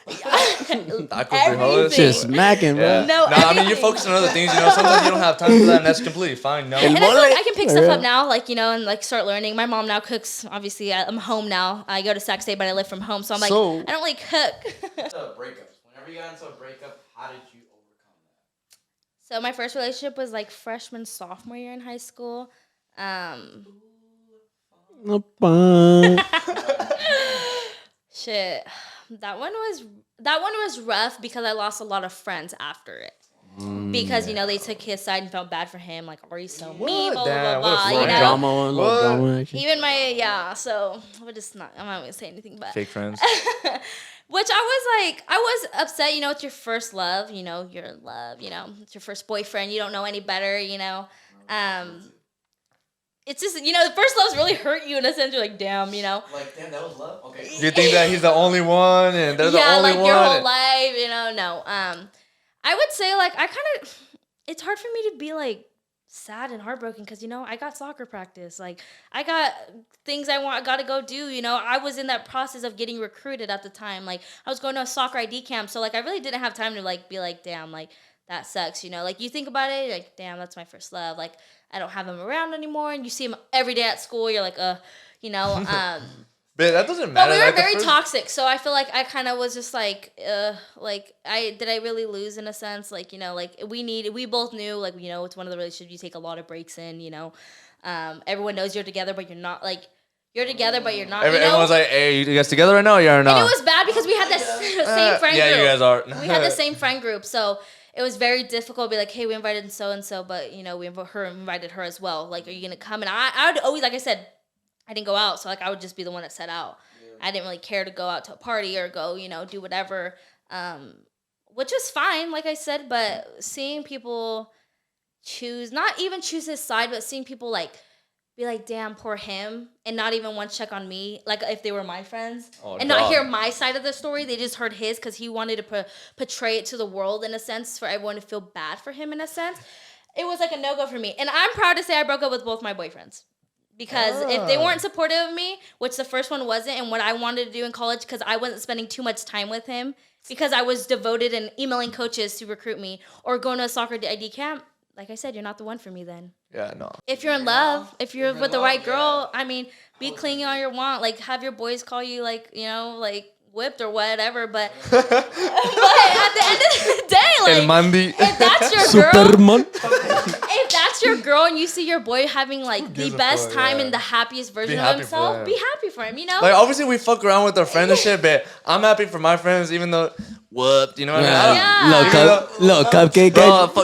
Everything. Just smacking, bro. No, I mean you're focusing on other things. Sometimes you don't have time for that, and that's completely fine. No. And I feel like I can pick stuff up now, like and like start learning. My mom now cooks. Obviously, I'm home now. I go to Sac State, but I live from home, so I'm like I don't really cook. Breakups. Whenever you got into a breakup, how did you overcome that? So my first relationship was like freshman, sophomore year in high school. Shit. that one was rough because I lost a lot of friends after it. Because they took his side and felt bad for him, like, "Are you so mean?" Blah blah Damn, blah what a blah. friend. Drama, little drama action. Even so I'm not gonna say anything, but Fake friends. which I was upset. It's your first love. You're in love. It's your first boyfriend. You don't know any better. It's just the first loves really hurt you in a sense. You're like, damn. Like, damn, that was love. Okay. You think that he's the only one, and they're the only like one. your whole life. No. I would say like it's hard for me to be like sad and heartbroken because I got soccer practice, like I got things I got to go do. I was in that process of getting recruited at the time. Like I was going to a soccer ID camp, so like I really didn't have time to like be like, damn, like that sucks. Like you think about it, you're like, damn, that's my first love. Like I don't have him around anymore, and you see him every day at school. You're like, But that doesn't matter. But we were like, very toxic, so I feel like I kind of was just like I really lose in a sense, like we both knew, like it's one of the relationships you take a lot of breaks in, everyone knows you're together, but you're not, like you're together, but you're not. Everyone's like, "Hey, you guys together right now? Yeah or not?" And it was bad because we had the same friend group. Yeah, you guys are. We had the same friend group, so it was very difficult to be like, hey, we invited so and so, but we invited her as well. Like, are you gonna come? And I would always, like I said, I didn't go out, so like I would just be the one that set out. I didn't really care to go out to a party or go, do whatever, which is fine, like I said. But seeing people not even choose his side, but seeing people like be like, damn, poor him, and not even want to check on me, like if they were my friends, not hear my side of the story. They just heard his because he wanted to portray it to the world in a sense for everyone to feel bad for him in a sense. It was like a no-go for me. And I'm proud to say I broke up with both my boyfriends. Because if they weren't supportive of me, which the first one wasn't, and what I wanted to do in college, because I wasn't spending too much time with him, because I was devoted and emailing coaches to recruit me, or going to a soccer ID camp, like I said, you're not the one for me then. Yeah, no. If you're in love, if you're with the right girl, I mean, be clingy all you want. Like, have your boys call you, like, like, whipped or whatever, but at the end of the day, like, if that's your girl, if that's your girl and you see your boy having like the best time and the happiest version of himself, be happy for him, Like, obviously we fuck around with our friends and shit, but I'm happy for my friends, even though whooped, you know what I mean? Little cupcake.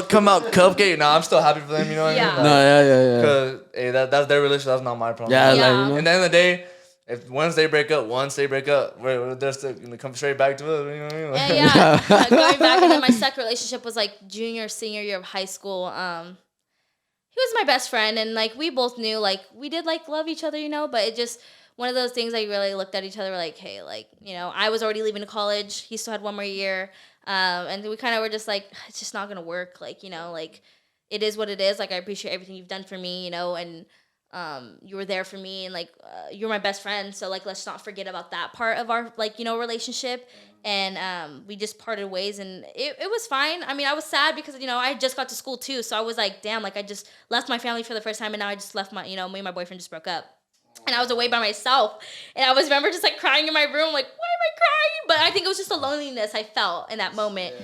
Come out cupcake. Nah, I'm still happy for them, you know what I mean? No, yeah. Because hey, that's their relationship. That's not my problem. Yeah, Yeah. At the end of the day, if once they break up, they're still gonna come straight back to us. You know what I mean? Like, yeah. Going back, and then my second relationship was like senior year of high school. He was my best friend, and like we both knew, like we did like love each other, but it just one of those things. I really looked at each other like, hey, like I was already leaving to college. He still had one more year, and we kind of were just like, it's just not gonna work. Like like it is what it is. Like I appreciate everything you've done for me, and. You were there for me, and like you're my best friend, so like let's not forget about that part of our like relationship. And we just parted ways, and it was fine. I mean, I was sad because I just got to school too, so I was like, damn, like I just left my family for the first time, and now I just left my me and my boyfriend just broke up, and I was away by myself, and I remember just like crying in my room, like, why am I crying? But I think it was just the loneliness I felt in that moment.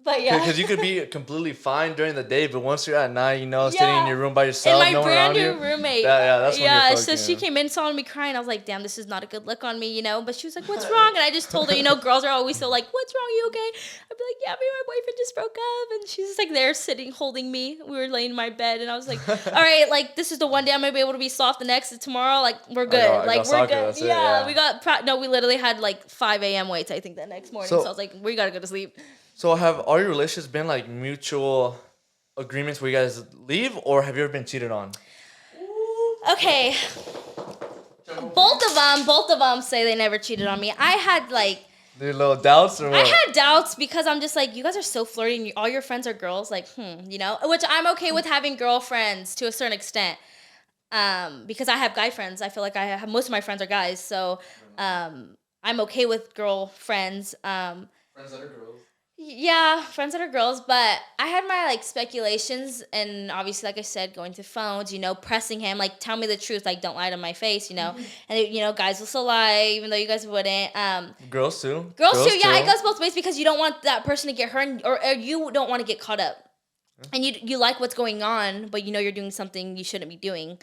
But yeah, because you could be completely fine during the day, but once you're at night, sitting in your room by yourself, and my no brand one new around you, roommate, that's when you're so she came in, saw me crying. I was like, damn, this is not a good look on me, But she was like, what's wrong? And I just told her, girls are always so like, what's wrong? You okay? I'd be like, yeah, me and my boyfriend just broke up, and she's just like there sitting, holding me. We were laying in my bed, and I was like, all right, like this is the one day I'm gonna be able to be soft. The next tomorrow, like we're good, we're good. Yeah, we got we literally had like 5 a.m. weights, I think, that next morning. So I was like, we gotta go to sleep. So have all your relationships been like mutual agreements where you guys leave, or have you ever been cheated on? Okay. Both of them say they never cheated on me. I had like little doubts or what? I had doubts because I'm just like, you guys are so flirty and all your friends are girls, like, which I'm okay with having girlfriends to a certain extent. Because I have guy friends. I feel like I have most of my friends are guys, so I'm okay with girlfriends. Friends that are girls. Yeah, friends that are girls, but I had my like speculations, and obviously, like I said, going to phones, pressing him, like, tell me the truth, like, don't lie to my face, and guys will still lie, even though you guys wouldn't. Girls too. Girls too. Yeah, it goes both ways because you don't want that person to get hurt, or you don't want to get caught up, and you like what's going on, but you're doing something you shouldn't be doing.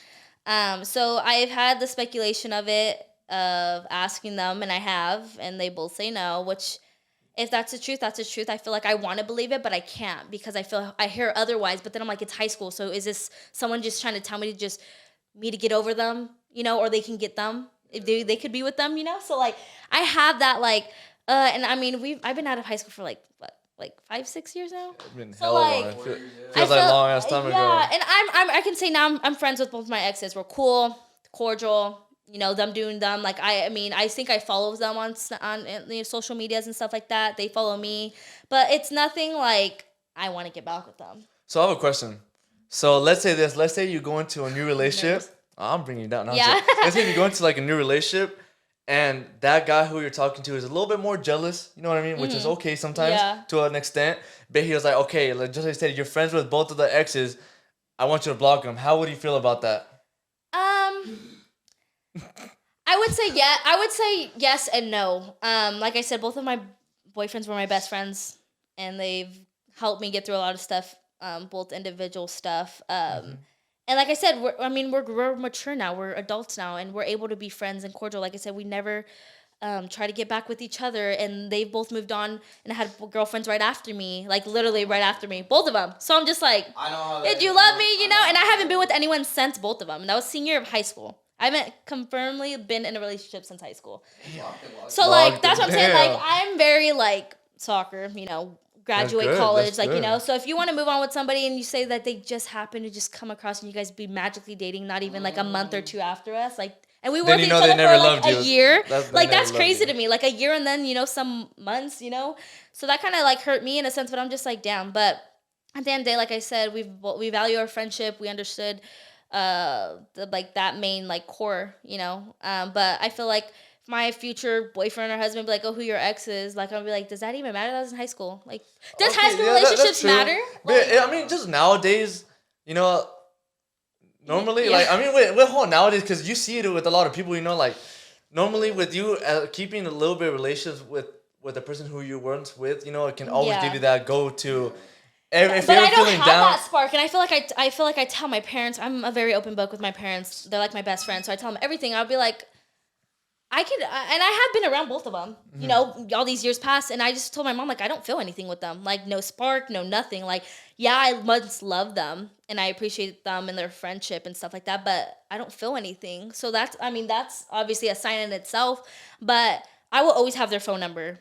So I've had the speculation of it. of asking them, and I have, and they both say no, which if that's the truth, that's the truth. I feel like I want to believe it, but I can't because I hear otherwise. But then I'm like, it's high school, so is this someone just trying to tell me to get over them, or they can get them if they could be with them, So like I have that like, and I mean I've been out of high school for like what, like 5-6 years now. It's been So, hella like, long. It I feels like feel- long ass time ago. Yeah, and I can say now I'm friends with both my exes. We're cool, cordial. Them doing them. Like I mean, I think I follow them on social medias and stuff like that. They follow me, but it's nothing like I want to get back with them. So I have a question. So let's say this. Let's say you go into a new relationship. Oh, I'm bringing you down. No, Yeah. let's say you go into like a new relationship, and that guy who you're talking to is a little bit more jealous. You know what I mean? Which is okay sometimes to an extent. But he was like, okay, like just like I said, you're friends with both of the exes. I want you to block them. How would you feel about that? I would say yeah. I would say yes and no. Like I said, both of my boyfriends were my best friends, and they've helped me get through a lot of stuff, both individual stuff. And like I said, we're mature now. We're adults now, and we're able to be friends and cordial. Like I said, we never try to get back with each other, and they've both moved on and had girlfriends right after me, like literally right after me, both of them. So I'm just like, did you love me? And I haven't been with anyone since both of them. And that was senior of high school. I haven't confirmedly been in a relationship since high school. So like that's what I'm saying. Like I'm very like soccer, graduate good. college, That's like good. So if you want to move on with somebody and you say that they just happen to just come across and you guys be magically dating, not even like a month or two after us, like. And we worked with each other for like a year. That's crazy to me. Like a year and then, some months, So that kind of like hurt me in a sense, but I'm just like, damn. But at the end of the day, like I said, we value our friendship. We understood that main like core, But I feel like if my future boyfriend or husband be like, oh, who your ex is, like I'll be like, does that even matter? That was in high school. Like, does high school relationships matter? But, I mean, just nowadays, normally, like, I mean, with whole nowadays, because you see it with a lot of people, like, normally with you keeping a little bit of relations with the person who you weren't with, it can always give you that go-to. If but you're I don't feeling have down, that spark, and I feel like I tell my parents. I'm a very open book with my parents. They're like my best friends, so I tell them everything. I'll be like, and I have been around both of them, all these years past, and I just told my mom, like, I don't feel anything with them, like, no spark, no nothing, like, yeah, I must love them, and I appreciate them and their friendship and stuff like that, but I don't feel anything, so that's obviously a sign in itself, but I will always have their phone number.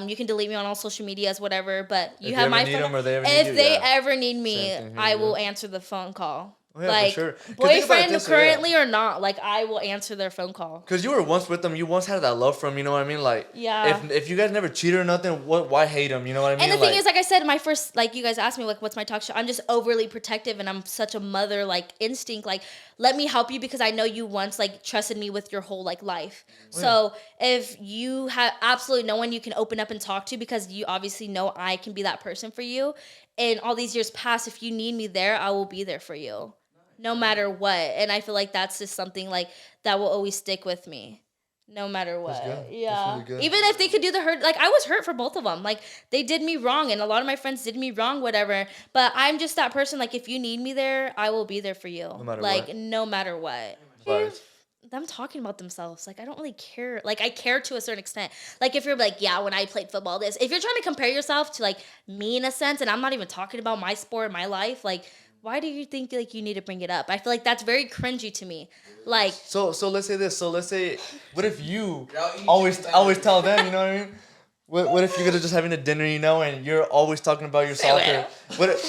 You can delete me on all social medias, whatever, but you have my phone number. If they ever need me, I will answer the phone call. Oh, yeah, like, for sure. Boyfriend currently or not, like, I will answer their phone call. Because you were once with them, you once had that love for them, you know what I mean? Like, if you guys never cheated or nothing, why hate them, you know what I mean? And the thing is, like I said, my first, like, you guys asked me, like, what's my talk show? I'm just overly protective, and I'm such a mother, like, instinct, like, let me help you because I know you once, like, trusted me with your whole, like, life. So if you have absolutely no one you can open up and talk to because you obviously know I can be that person for you, and all these years past, if you need me there, I will be there for you. No matter what. And I feel like that's just something like that will always stick with me. No matter what. That's good. Yeah. That's really good. Even if they could do the hurt, like I was hurt for both of them. Like they did me wrong and a lot of my friends did me wrong, whatever. But I'm just that person, like if you need me there, I will be there for you. No matter like what. no matter what. Them talking about themselves. Like I don't really care. Like I care to a certain extent. Like if you're like, yeah, when I played football, this. If you're trying to compare yourself to like me in a sense, and I'm not even talking about my sport, my life, like why do you think like you need to bring it up? I feel like that's very cringy to me. Like so let's say this. So let's say what if you always tell them, you know what I mean? What if you're just having a dinner, and you're always talking about your soccer? What if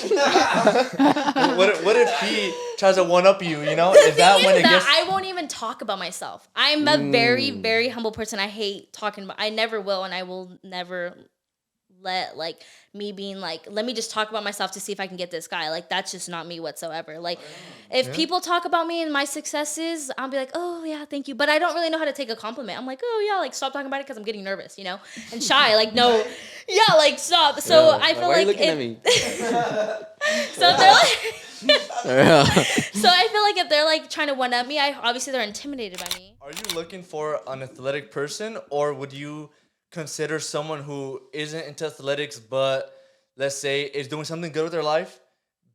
he tries to one up you? Is that when it gets? I won't even talk about myself. I'm a very, very humble person. I hate talking about. I never will, and I will never let like me being like, let me just talk about myself to see if I can get this guy. Like that's just not me whatsoever. Like if people talk about me and my successes, I'll be like, oh yeah, thank you. But I don't really know how to take a compliment. I'm like, oh yeah, like stop talking about it because I'm getting nervous, and shy. Like no, yeah, like stop. So I feel why are you like looking at me? So they're like, so I feel like if they're like trying to one up me, obviously they're intimidated by me. Are you looking for an athletic person, or would you consider someone who isn't into athletics but let's say is doing something good with their life,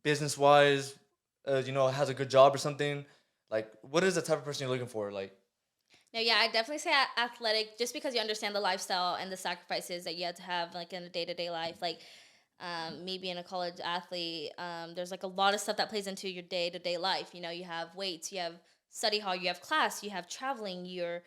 business wise, has a good job or something? Like, what is the type of person you're looking for? Like, No, yeah, I definitely say athletic, just because you understand the lifestyle and the sacrifices that you have to have, like in a day to day life. Like, me being a college athlete, there's like a lot of stuff that plays into your day to day life. You know, you have weights, you have study hall, you have class, you have traveling, you're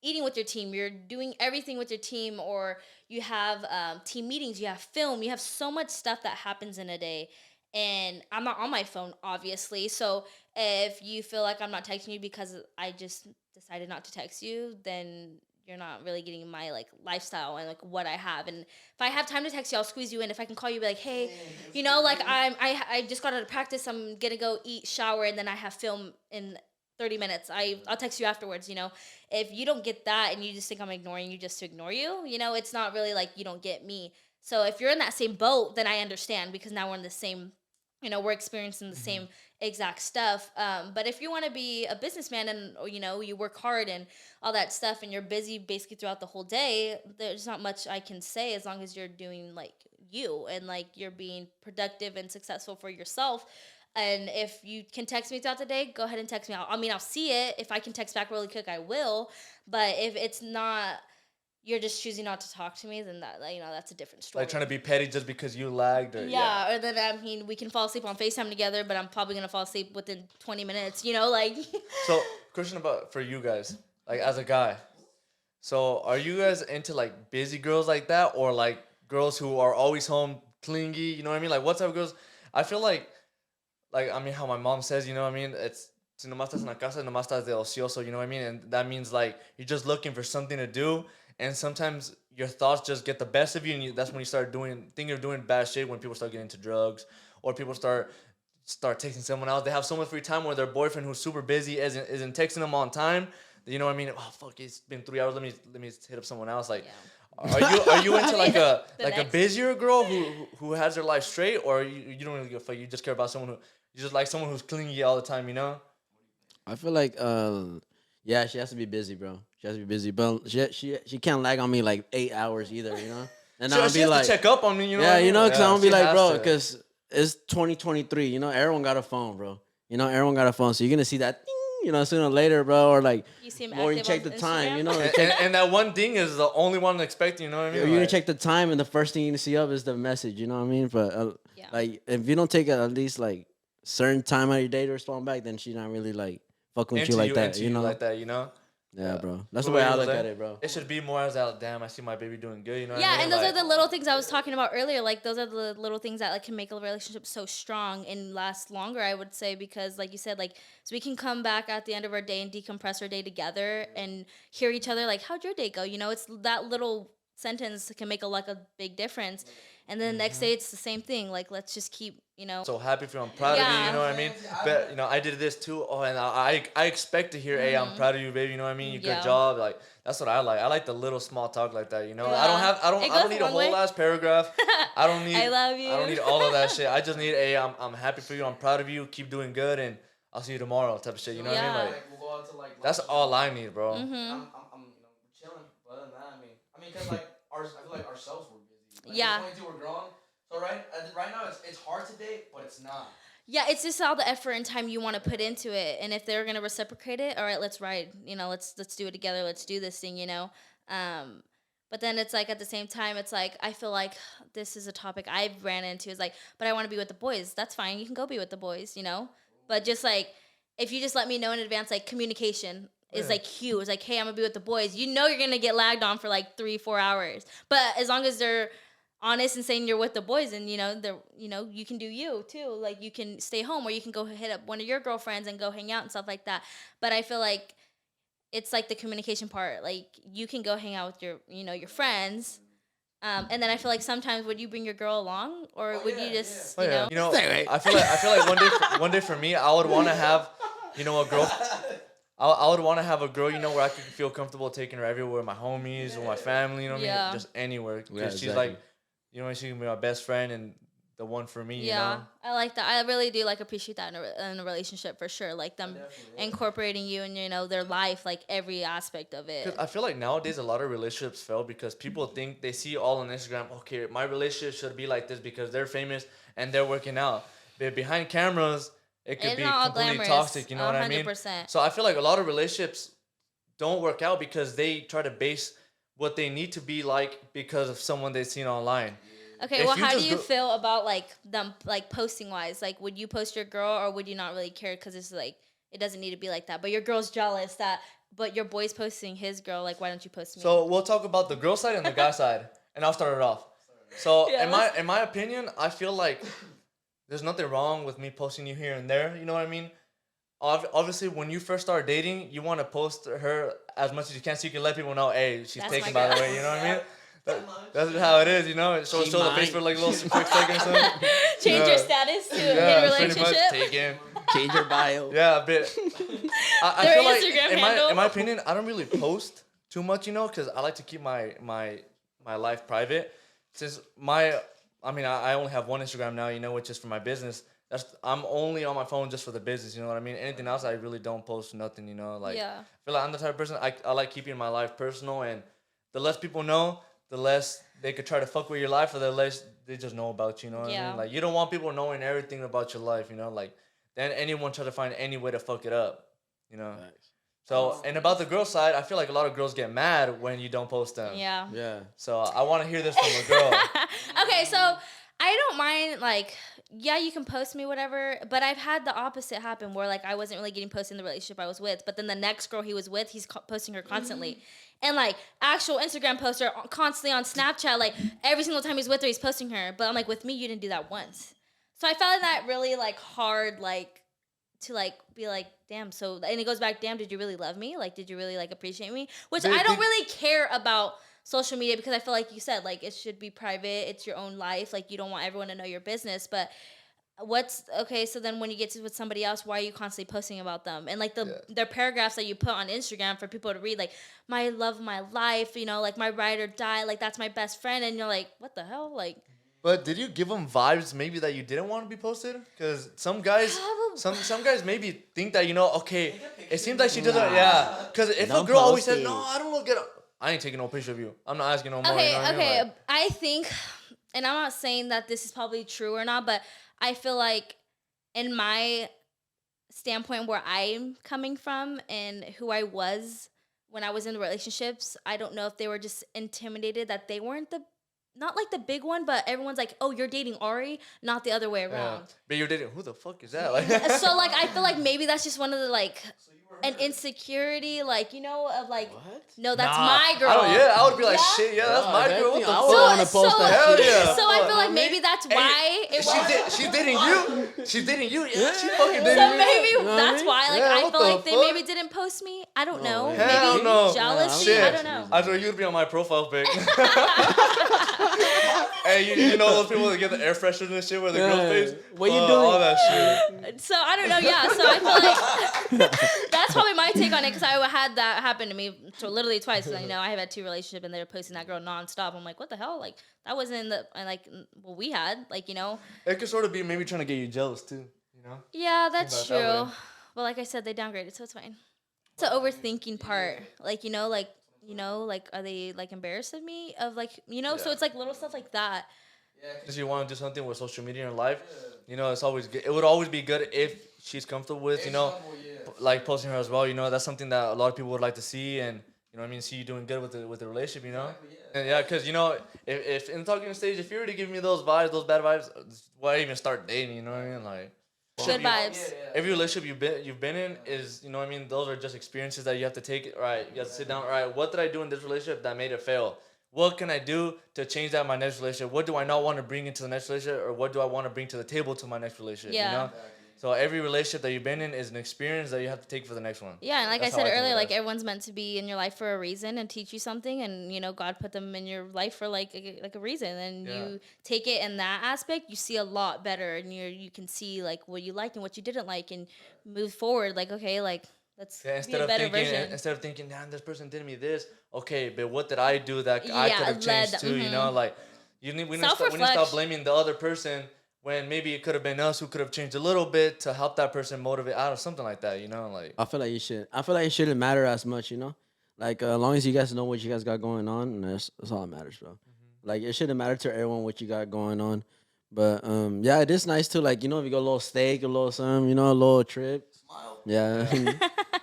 eating with your team, you're doing everything with your team, or you have team meetings, you have film, you have so much stuff that happens in a day. And I'm not on my phone, obviously. So if you feel like I'm not texting you because I just decided not to text you, then you're not really getting my like lifestyle and like what I have. And if I have time to text you, I'll squeeze you in. If I can call you, be like, hey, you know, like I just got out of practice. I'm gonna go eat, shower, and then I have film in 30 minutes. I'll text you afterwards, you know. If you don't get that and you just think I'm ignoring you just to ignore you, you know, it's not really like you don't get me. So if you're in that same boat, then I understand, because now we're in the same, you know, we're experiencing the same exact stuff. But if you want to be a businessman and, or, you know, you work hard and all that stuff and you're busy basically throughout the whole day, there's not much I can say, as long as you're doing like you and like you're being productive and successful for yourself. And if you can text me throughout the day, go ahead and text me. I'll see it. If I can text back really quick, I will. But if it's not, you're just choosing not to talk to me, then that, you know, that's a different story. Like trying to be petty just because you lagged, or yeah, or then I mean, we can fall asleep on FaceTime together, but I'm probably gonna fall asleep within 20 minutes. You know, like. So, question about for you guys, like as a guy. So, are you guys into like busy girls like that, or like girls who are always home, clingy? You know what I mean? Like, what type of girls? I feel like I mean, how my mom says, you know what I mean? It's si nomás estás en la casa, nomás estás de ocioso, you know what I mean? And that means like you're just looking for something to do, and sometimes your thoughts just get the best of you, and that's when you start think you're doing bad shit. When people start getting into drugs, or people start texting someone else. They have so much free time where their boyfriend, who's super busy, isn't texting them on time. You know what I mean? Oh fuck, it's been 3 hours. Let me hit up someone else. Like, are you into like a busier girl who has her life straight, or you don't really give a fuck? You just care about someone who you just like someone who's clingy all the time. You know? I feel like yeah, she has to be busy, bro. She has to be busy, but she can't lag on me like 8 hours either, you know. And She I'll has be like, to check up on me. You know? yeah, what I you mean? know, because I'm gonna be she like, has bro, to. because it's 2023. You know, everyone got a phone, bro. You know, everyone got a phone, so you're gonna see that, ding, you know, sooner or later, bro. Or like, You see him more you active check on the time, you Instagram? know. And that one thing is the only one expecting. You know what I mean? You're gonna Like, check the time, and the first thing you see up is the message. You know what I mean? But Yeah. like, if you don't take at least like certain time out of your day to respond back, then she's not really like fucking with into you like that. into You know? like that. You know? Yeah, bro. That's the What way about I you, look Jose? at it, bro. It should be more as that. Damn, I see my baby doing good. You know? What Yeah, I mean? and those Like, are the little things I was talking about earlier. Like, those are the little things that like can make a relationship so strong and last longer, I would say, because like you said, like, so we can come back at the end of our day and decompress our day together and hear each other like, how'd your day go? You know, it's that little sentence can make a big difference. And then the next day it's the same thing. Like, let's just keep, you know. so happy for you. I'm proud of you. You know what I mean? But you know, I did this too. Oh, and I expect to hear, "Hey, I'm proud of you, baby." You know what I mean? You Yeah. good job. Like that's what I like. I like the little small talk like that. You know, Yeah. I It don't goes need a a long whole way. last paragraph. I don't need. I love you. I don't need all of that shit. I just need, "Hey, I'm happy for you. I'm proud of you. Keep doing good, and I'll see you tomorrow." Type of shit. You know what I Yeah. mean? Like We'll go out to like that's lunch. all I need, bro. I'm you know, chilling. But other than that, I mean, cause like I feel like ourselves were busy. Like, Yeah. we're 22, we're grown. So right now it's hard to date, but it's not. Yeah, it's just all the effort and time you want to put into it, and if they're gonna reciprocate it, all right, let's ride. You know, let's do it together. Let's do this thing. You know, but then it's like at the same time, it's like I feel like this is a topic I've ran into. Is like, but I want to be with the boys. That's fine. You can go be with the boys. You know, but just like if you just let me know in advance, like communication is like huge. It's like, hey, I'm gonna be with the boys. You know, you're gonna get lagged on for like 3-4 hours, but as long as they're honest and saying you're with the boys, and you can do you too, like you can stay home or you can go hit up one of your girlfriends and go hang out and stuff like that. But I feel like it's like the communication part, like you can go hang out with your friends, and then I feel like sometimes would you bring your girl along, or would you just Oh, you yeah. know You know, I feel like one day for me, I would want to have, a girl. I would want to have a girl, where I could feel comfortable taking her everywhere, with my homies, with my family, you know what I Yeah. mean? Just anywhere. Because Yeah, she's exactly. like, she can be my best friend and the one for me, yeah, you know? I like that. I really do like appreciate that in a relationship for sure, like them incorporating you in their life, like every aspect of it. 'Cause I feel like nowadays a lot of relationships fail because people think they see all on Instagram, okay, my relationship should be like this because they're famous and they're working out. But behind cameras, it could It's be not all completely glamorous, toxic, you know what I mean? 100%. So I feel like a lot of relationships don't work out because they try to base what they need to be like because of someone they've seen online. Okay, If well, you how do just you go- feel about like them like posting wise? Like, would you post your girl or would you not really care because it's like it doesn't need to be like that? But your girl's jealous that, but your boy's posting his girl. Like, why don't you post me? So we'll talk about the girl side and the guy side, and I'll start it off. So Yeah, in my opinion, I feel like there's nothing wrong with me posting you here and there. You know what I mean? Obviously, when you first start dating, you want to post her as much as you can so you can let people know, hey, she's That's taken, my by the girl. way. You know what I mean? That's just how it is, you know? Show She the face mine. for like a little quick second or something. Change Yeah. your status to in Pretty much relationship. taken. Change your bio. Yeah, a bit. I Their feel like, Instagram handle. in my opinion, I don't really post too much, you know, because I like to keep my life private. Since I only have one Instagram now, you know, which is for my business. I'm only on my phone just for the business, you know what I mean? Anything else, I really don't post nothing, you know. Like, Yeah. I feel like I'm the type of person, I like keeping my life personal, and the less people know, the less they could try to fuck with your life, or the less they just know about you, you know what I Yeah. mean? Like, you don't want people knowing everything about your life, you know? Like, then anyone try to find any way to fuck it up, you know? So, and about the girl side, I feel like a lot of girls get mad when you don't post them. Yeah. Yeah. So, I want to hear this from a girl. Okay, so I don't mind like yeah, you can post me whatever, but I've had the opposite happen where like I wasn't really getting posted in the relationship I was with, but then the next girl he was with, he's posting her constantly. And like actual Instagram poster constantly on Snapchat, like every single time he's with her, he's posting her. But I'm like, with me, you didn't do that once. So I found that really like hard, like to like be like, damn. So and it goes back, damn, did you really love me? Like, did you really like appreciate me? Which I don't really care about social media because I feel like you said like it should be private. It's your own life. Like you don't want everyone to know your business, but what's okay so then when you get to with somebody else, why are you constantly posting about them and like their paragraphs that you put on Instagram for people to read, like my love of my life, you know, like my ride or die, like that's my best friend, and you're like, what the hell, like But did you give them vibes maybe that you didn't want to be posted? Because some guys, some guys maybe think that, you know, okay, it seems like she doesn't, yeah. Because if a Don't girl always post says, it. no, I don't look good, I ain't taking no picture of you. I'm not asking no more. okay, you know what I mean? okay. Like, I think, and I'm not saying that this is probably true or not, but I feel like in my standpoint where I'm coming from and who I was when I was in relationships, I don't know if they were just intimidated that they weren't not like the big one, but everyone's like, oh, you're dating Ari, not the other way yeah. around. But you're dating, who the fuck is that? Like, So like I feel like maybe that's just one of the like an insecurity, like, you know, of like, What? no, that's nah, my girl. I would be like, Yeah? shit, yeah, that's my that girl. What thing, the I fuck? would wanna post that Hell shit. yeah. So I feel like Fuck. maybe that's why it was. She's dating you. She's dating you. Yeah, she fucking dating So you. maybe know what I that's mean? why, like, Yeah, I what feel the like they fuck? maybe didn't post me. I don't know. Hell Maybe no. jealousy. Yeah, I don't know. I thought you'd be on my profile pic. Hey, you know those people that get the air fresheners and shit where the girl's Yeah. face? What you All doing? that shit. So I don't know. Yeah. So I feel like that's probably my take on it because I had that happen to me literally twice. You know, I have had 2 relationships and they were posting that girl nonstop. I'm like, what the hell? Like that wasn't in the like what we had. Like, you know. It could sort of be maybe trying to get you jealous too, you know? Yeah, that's Think about it that true. But like I said, they downgraded, so it's fine. It's the overthinking part. Like, you know, like are they like embarrassed of me? Of like, you know, so Yeah. it's like little stuff like that. Because you want to do something with social media in life, you know, it's always good. It would always be good if she's comfortable with, you know, like posting her as well. You know, that's something that a lot of people would like to see, and you know what I mean, see you doing good with the relationship, you know. And yeah, because you know, if in the talking stage, if you're already giving me those vibes, those bad vibes, why even start dating? You know what I mean? Like, Good vibes. every relationship you've been in is, you know what I mean, those are just experiences that you have to take. All right, you have to sit down. All right, what did I do in this relationship that made it fail? What can I do to change that in my next relationship? What do I not want to bring into the next relationship, or what do I want to bring to the table to my next relationship? Yeah. You know? So every relationship that you've been in is an experience that you have to take for the next one. Yeah, and like That's I how said think earlier, of like it. everyone's meant to be in your life for a reason and teach you something, and you know God put them in your life for like a reason, and Yeah. you take it in that aspect, you see a lot better, and you can see like what you liked and what you didn't like, and move forward. Like okay, like let's Yeah, be a better version. instead of thinking, damn, this person did me this. Okay, but what did I do that I Yeah, could have changed led- too? You know, like we need to stop Self-reflect. blaming the other person when maybe it could have been us who could have changed a little bit to help that person motivate out of something like that. You know, like I feel like you should. I feel like it shouldn't matter as much, you know. Like as long as you guys know what you guys got going on, and that's all that matters, bro. Like it shouldn't matter to everyone what you got going on. But yeah, it is nice too. Like you know, if you go a little steak, a little something, you know, a little trip. Smile. Yeah.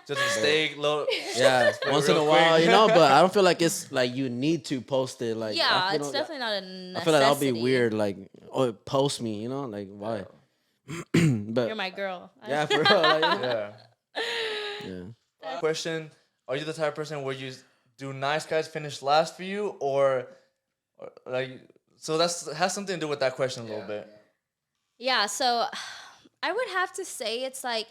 Just a steak, little. Yeah, once in a real while, quick. you know. But I don't feel like it's like you need to post it. Like, Yeah, I it's feel, definitely not a necessity. I feel like that'll be weird. Like, oh, post me, you know, like why? But You're my girl. yeah, for real. Like, Yeah. yeah. Question: Are you the type of person where you do nice guys finish last for you, or like? So that's has something to do with that question a little bit. Yeah, so I would have to say it's like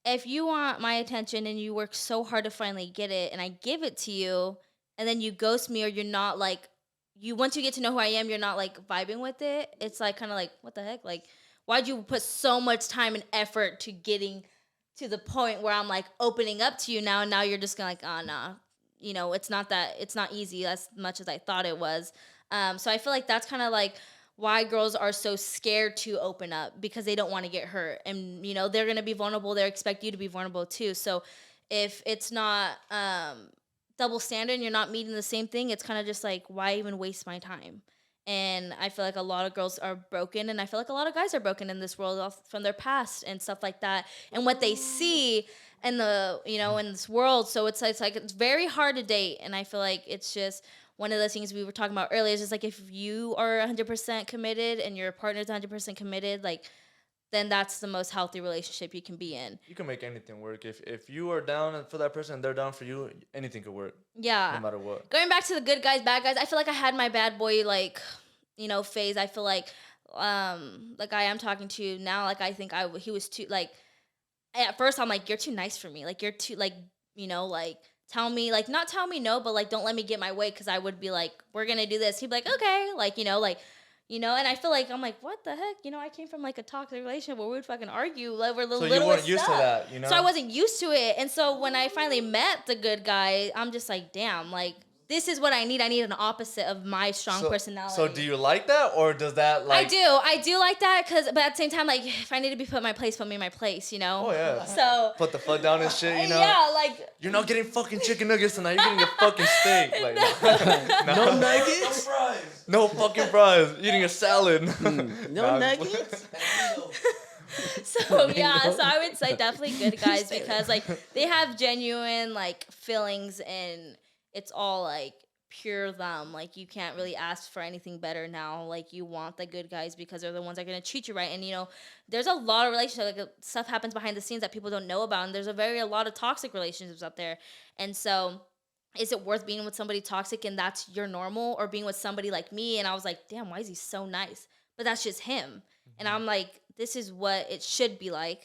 if you want my attention and you work so hard to finally get it and I give it to you and then you ghost me or you're not like you once you get to know who I am, you're not like vibing with it. It's like kind of like what the heck? Like why'd you put so much time and effort to getting to the point where I'm like opening up to you now and now you're just gonna like, oh nah. You know, it's not easy as much as I thought it was. So I feel like that's kind of like why girls are so scared to open up because they don't want to get hurt and you know they're going to be vulnerable, they expect you to be vulnerable too. So if it's not double standard and you're not meeting the same thing, it's kind of just like why even waste my time. And I feel like a lot of girls are broken and I feel like a lot of guys are broken in this world from their past and stuff like that and what they see in the you know in this world. So it's like it's very hard to date and I feel like it's just one of the things we were talking about earlier is just like if you are 100% committed and your partner's 100% committed, like then that's the most healthy relationship you can be in. You can make anything work if you are down for that person and they're down for you. Anything could work. Yeah. No matter what. Going back to the good guys, bad guys, I feel like I had my bad boy like you know phase. I feel like the guy I'm talking to now, like I think he was too like at first I'm like you're too nice for me, like you're too like you know like tell me like not tell me no but like don't let me get my way because I would be like we're gonna do this, he'd be like okay like you know and I feel like I'm like what the heck, you know I came from like a toxic relationship where we would fucking argue like we're So little you weren't used to that, you know. so I wasn't used to it, and so when I finally met the good guy I'm just like damn, like this is what I need an opposite of my strong personality. So do you like that or does that like? I do like that but at the same time like if I need to be put in my place, put me in my place, you know. Oh yeah. So put the foot down and shit, you know. yeah, like you're not getting fucking chicken nuggets tonight. You're getting a fucking steak. Like No nuggets. no fucking fries. Eating a salad. No nuggets. So yeah, so I would say definitely good guys because like they have genuine like feelings and it's all like pure them. Like you can't really ask for anything better now. Like you want the good guys because they're the ones that are gonna treat you right. And you know, there's a lot of relationships like stuff happens behind the scenes that people don't know about, and there's a lot of toxic relationships out there. And so is it worth being with somebody toxic and that's your normal, or being with somebody like me and I was like, damn, why is he so nice? But that's just him. Mm-hmm. And I'm like, this is what it should be like.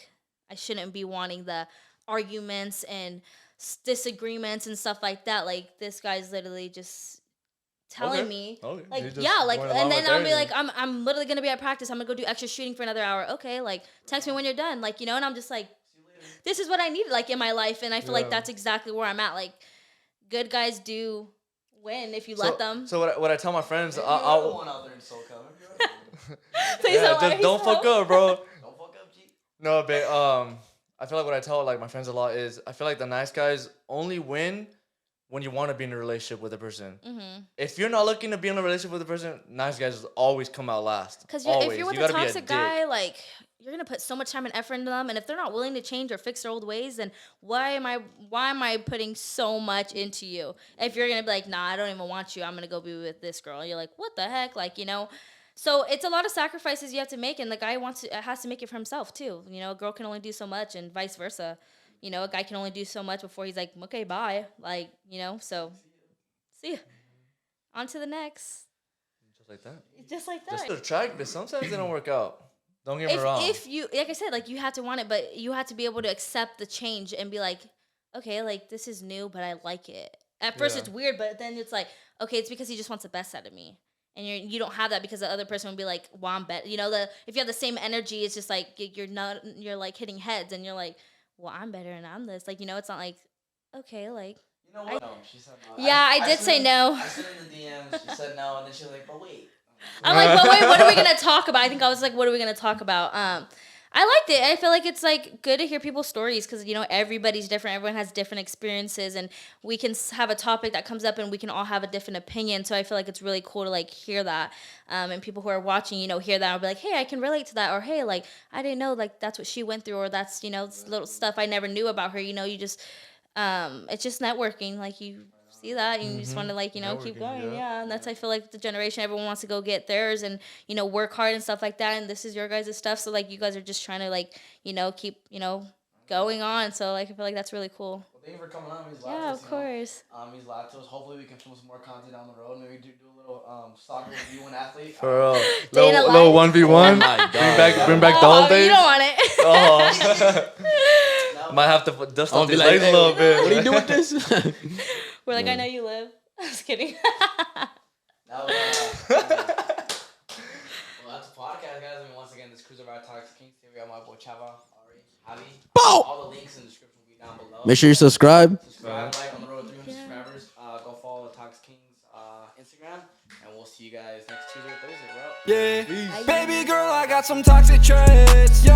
I shouldn't be wanting the arguments and disagreements and stuff like that. Like this guy's literally just telling me like yeah like and then I'll be like I'm literally gonna be at practice, I'm gonna go do extra shooting for another hour, okay, like text me when you're done, like you know. And I'm just like this is what I needed like in my life, and I feel like that's exactly where I'm at. Like good guys do win if you let them. So what I tell my friends, I'll the one out there in SoCal. Please just don't fuck up, bro. Don't fuck up, G. No, but I feel like what I tell like my friends a lot is I feel like the nice guys only win when you want to be in a relationship with a person. Mm-hmm. If you're not looking to be in a relationship with a person, nice guys always come out last. Because if you're with a toxic guy, like you're gonna put so much time and effort into them, and if they're not willing to change or fix their old ways, then why am I putting so much into you? If you're gonna be like, nah, I don't even want you, I'm gonna go be with this girl. You're like, what the heck, like you know. So it's a lot of sacrifices you have to make, and the guy has to make it for himself too. You know, a girl can only do so much, and vice versa. You know, a guy can only do so much before he's like, okay, bye. Like, you know, so see ya. On to the next. Just like that. Just like that. Just to attract, but sometimes they don't work out. Don't get me wrong. If you, like I said, like you have to want it, but you have to be able to accept the change and be like, okay, like this is new, but I like it. At first it's weird, but then it's like, okay, it's because he just wants the best out of me. And you don't have that because the other person would be like, well, I'm better. You know, if you have the same energy, it's just like you're like hitting heads, and you're like, well, I'm better and I'm this. Like, you know, it's not like, okay, like. You know what? No, she said no. Yeah, I did say no. I sent her in the DMs. She said no, and then she was like, but wait. I'm like, but wait, what are we gonna talk about? I think I was like, what are we gonna talk about? I liked it. I feel like it's like good to hear people's stories because everybody's different. Everyone has different experiences, and we can have a topic that comes up, and we can all have a different opinion. So I feel like it's really cool to like hear that, and people who are watching, hear that and be like, hey, I can relate to that, or hey, like I didn't know like that's what she went through, or that's little stuff I never knew about her. You just it's just networking. Like you see that and you just want to like keep going. Yeah, and that's I feel like the generation everyone wants to go get theirs and work hard and stuff like that, and this is your guys' stuff, so like you guys are just trying to like keep going on, so like I feel like that's really cool. Well, thank you for coming on, Ms. Latos. Yeah, of course. Ms. Latos, hopefully we can film some more content down the road. Maybe do a little soccer with you, an athlete. For real. Day in a Little life. 1v1. Oh my God. Bring back the old days. You don't want it. Oh. Might have to dust I'll off be these like, legs hey, a little bit. What do you do with this? We're like, I know you live. I was kidding. Well, that's a podcast, guys. I mean, once again, this Cruise of our Toxic Kings. Here we got my boy Chava, Ari, Javi. All the links in the description will be down below. Make sure you subscribe. Subscribe, like, on the road to 300 subscribers. Go follow the Toxic Kings Instagram, and we'll see you guys next Tuesday or Thursday. We're out. Yeah, baby girl, I got some toxic traits.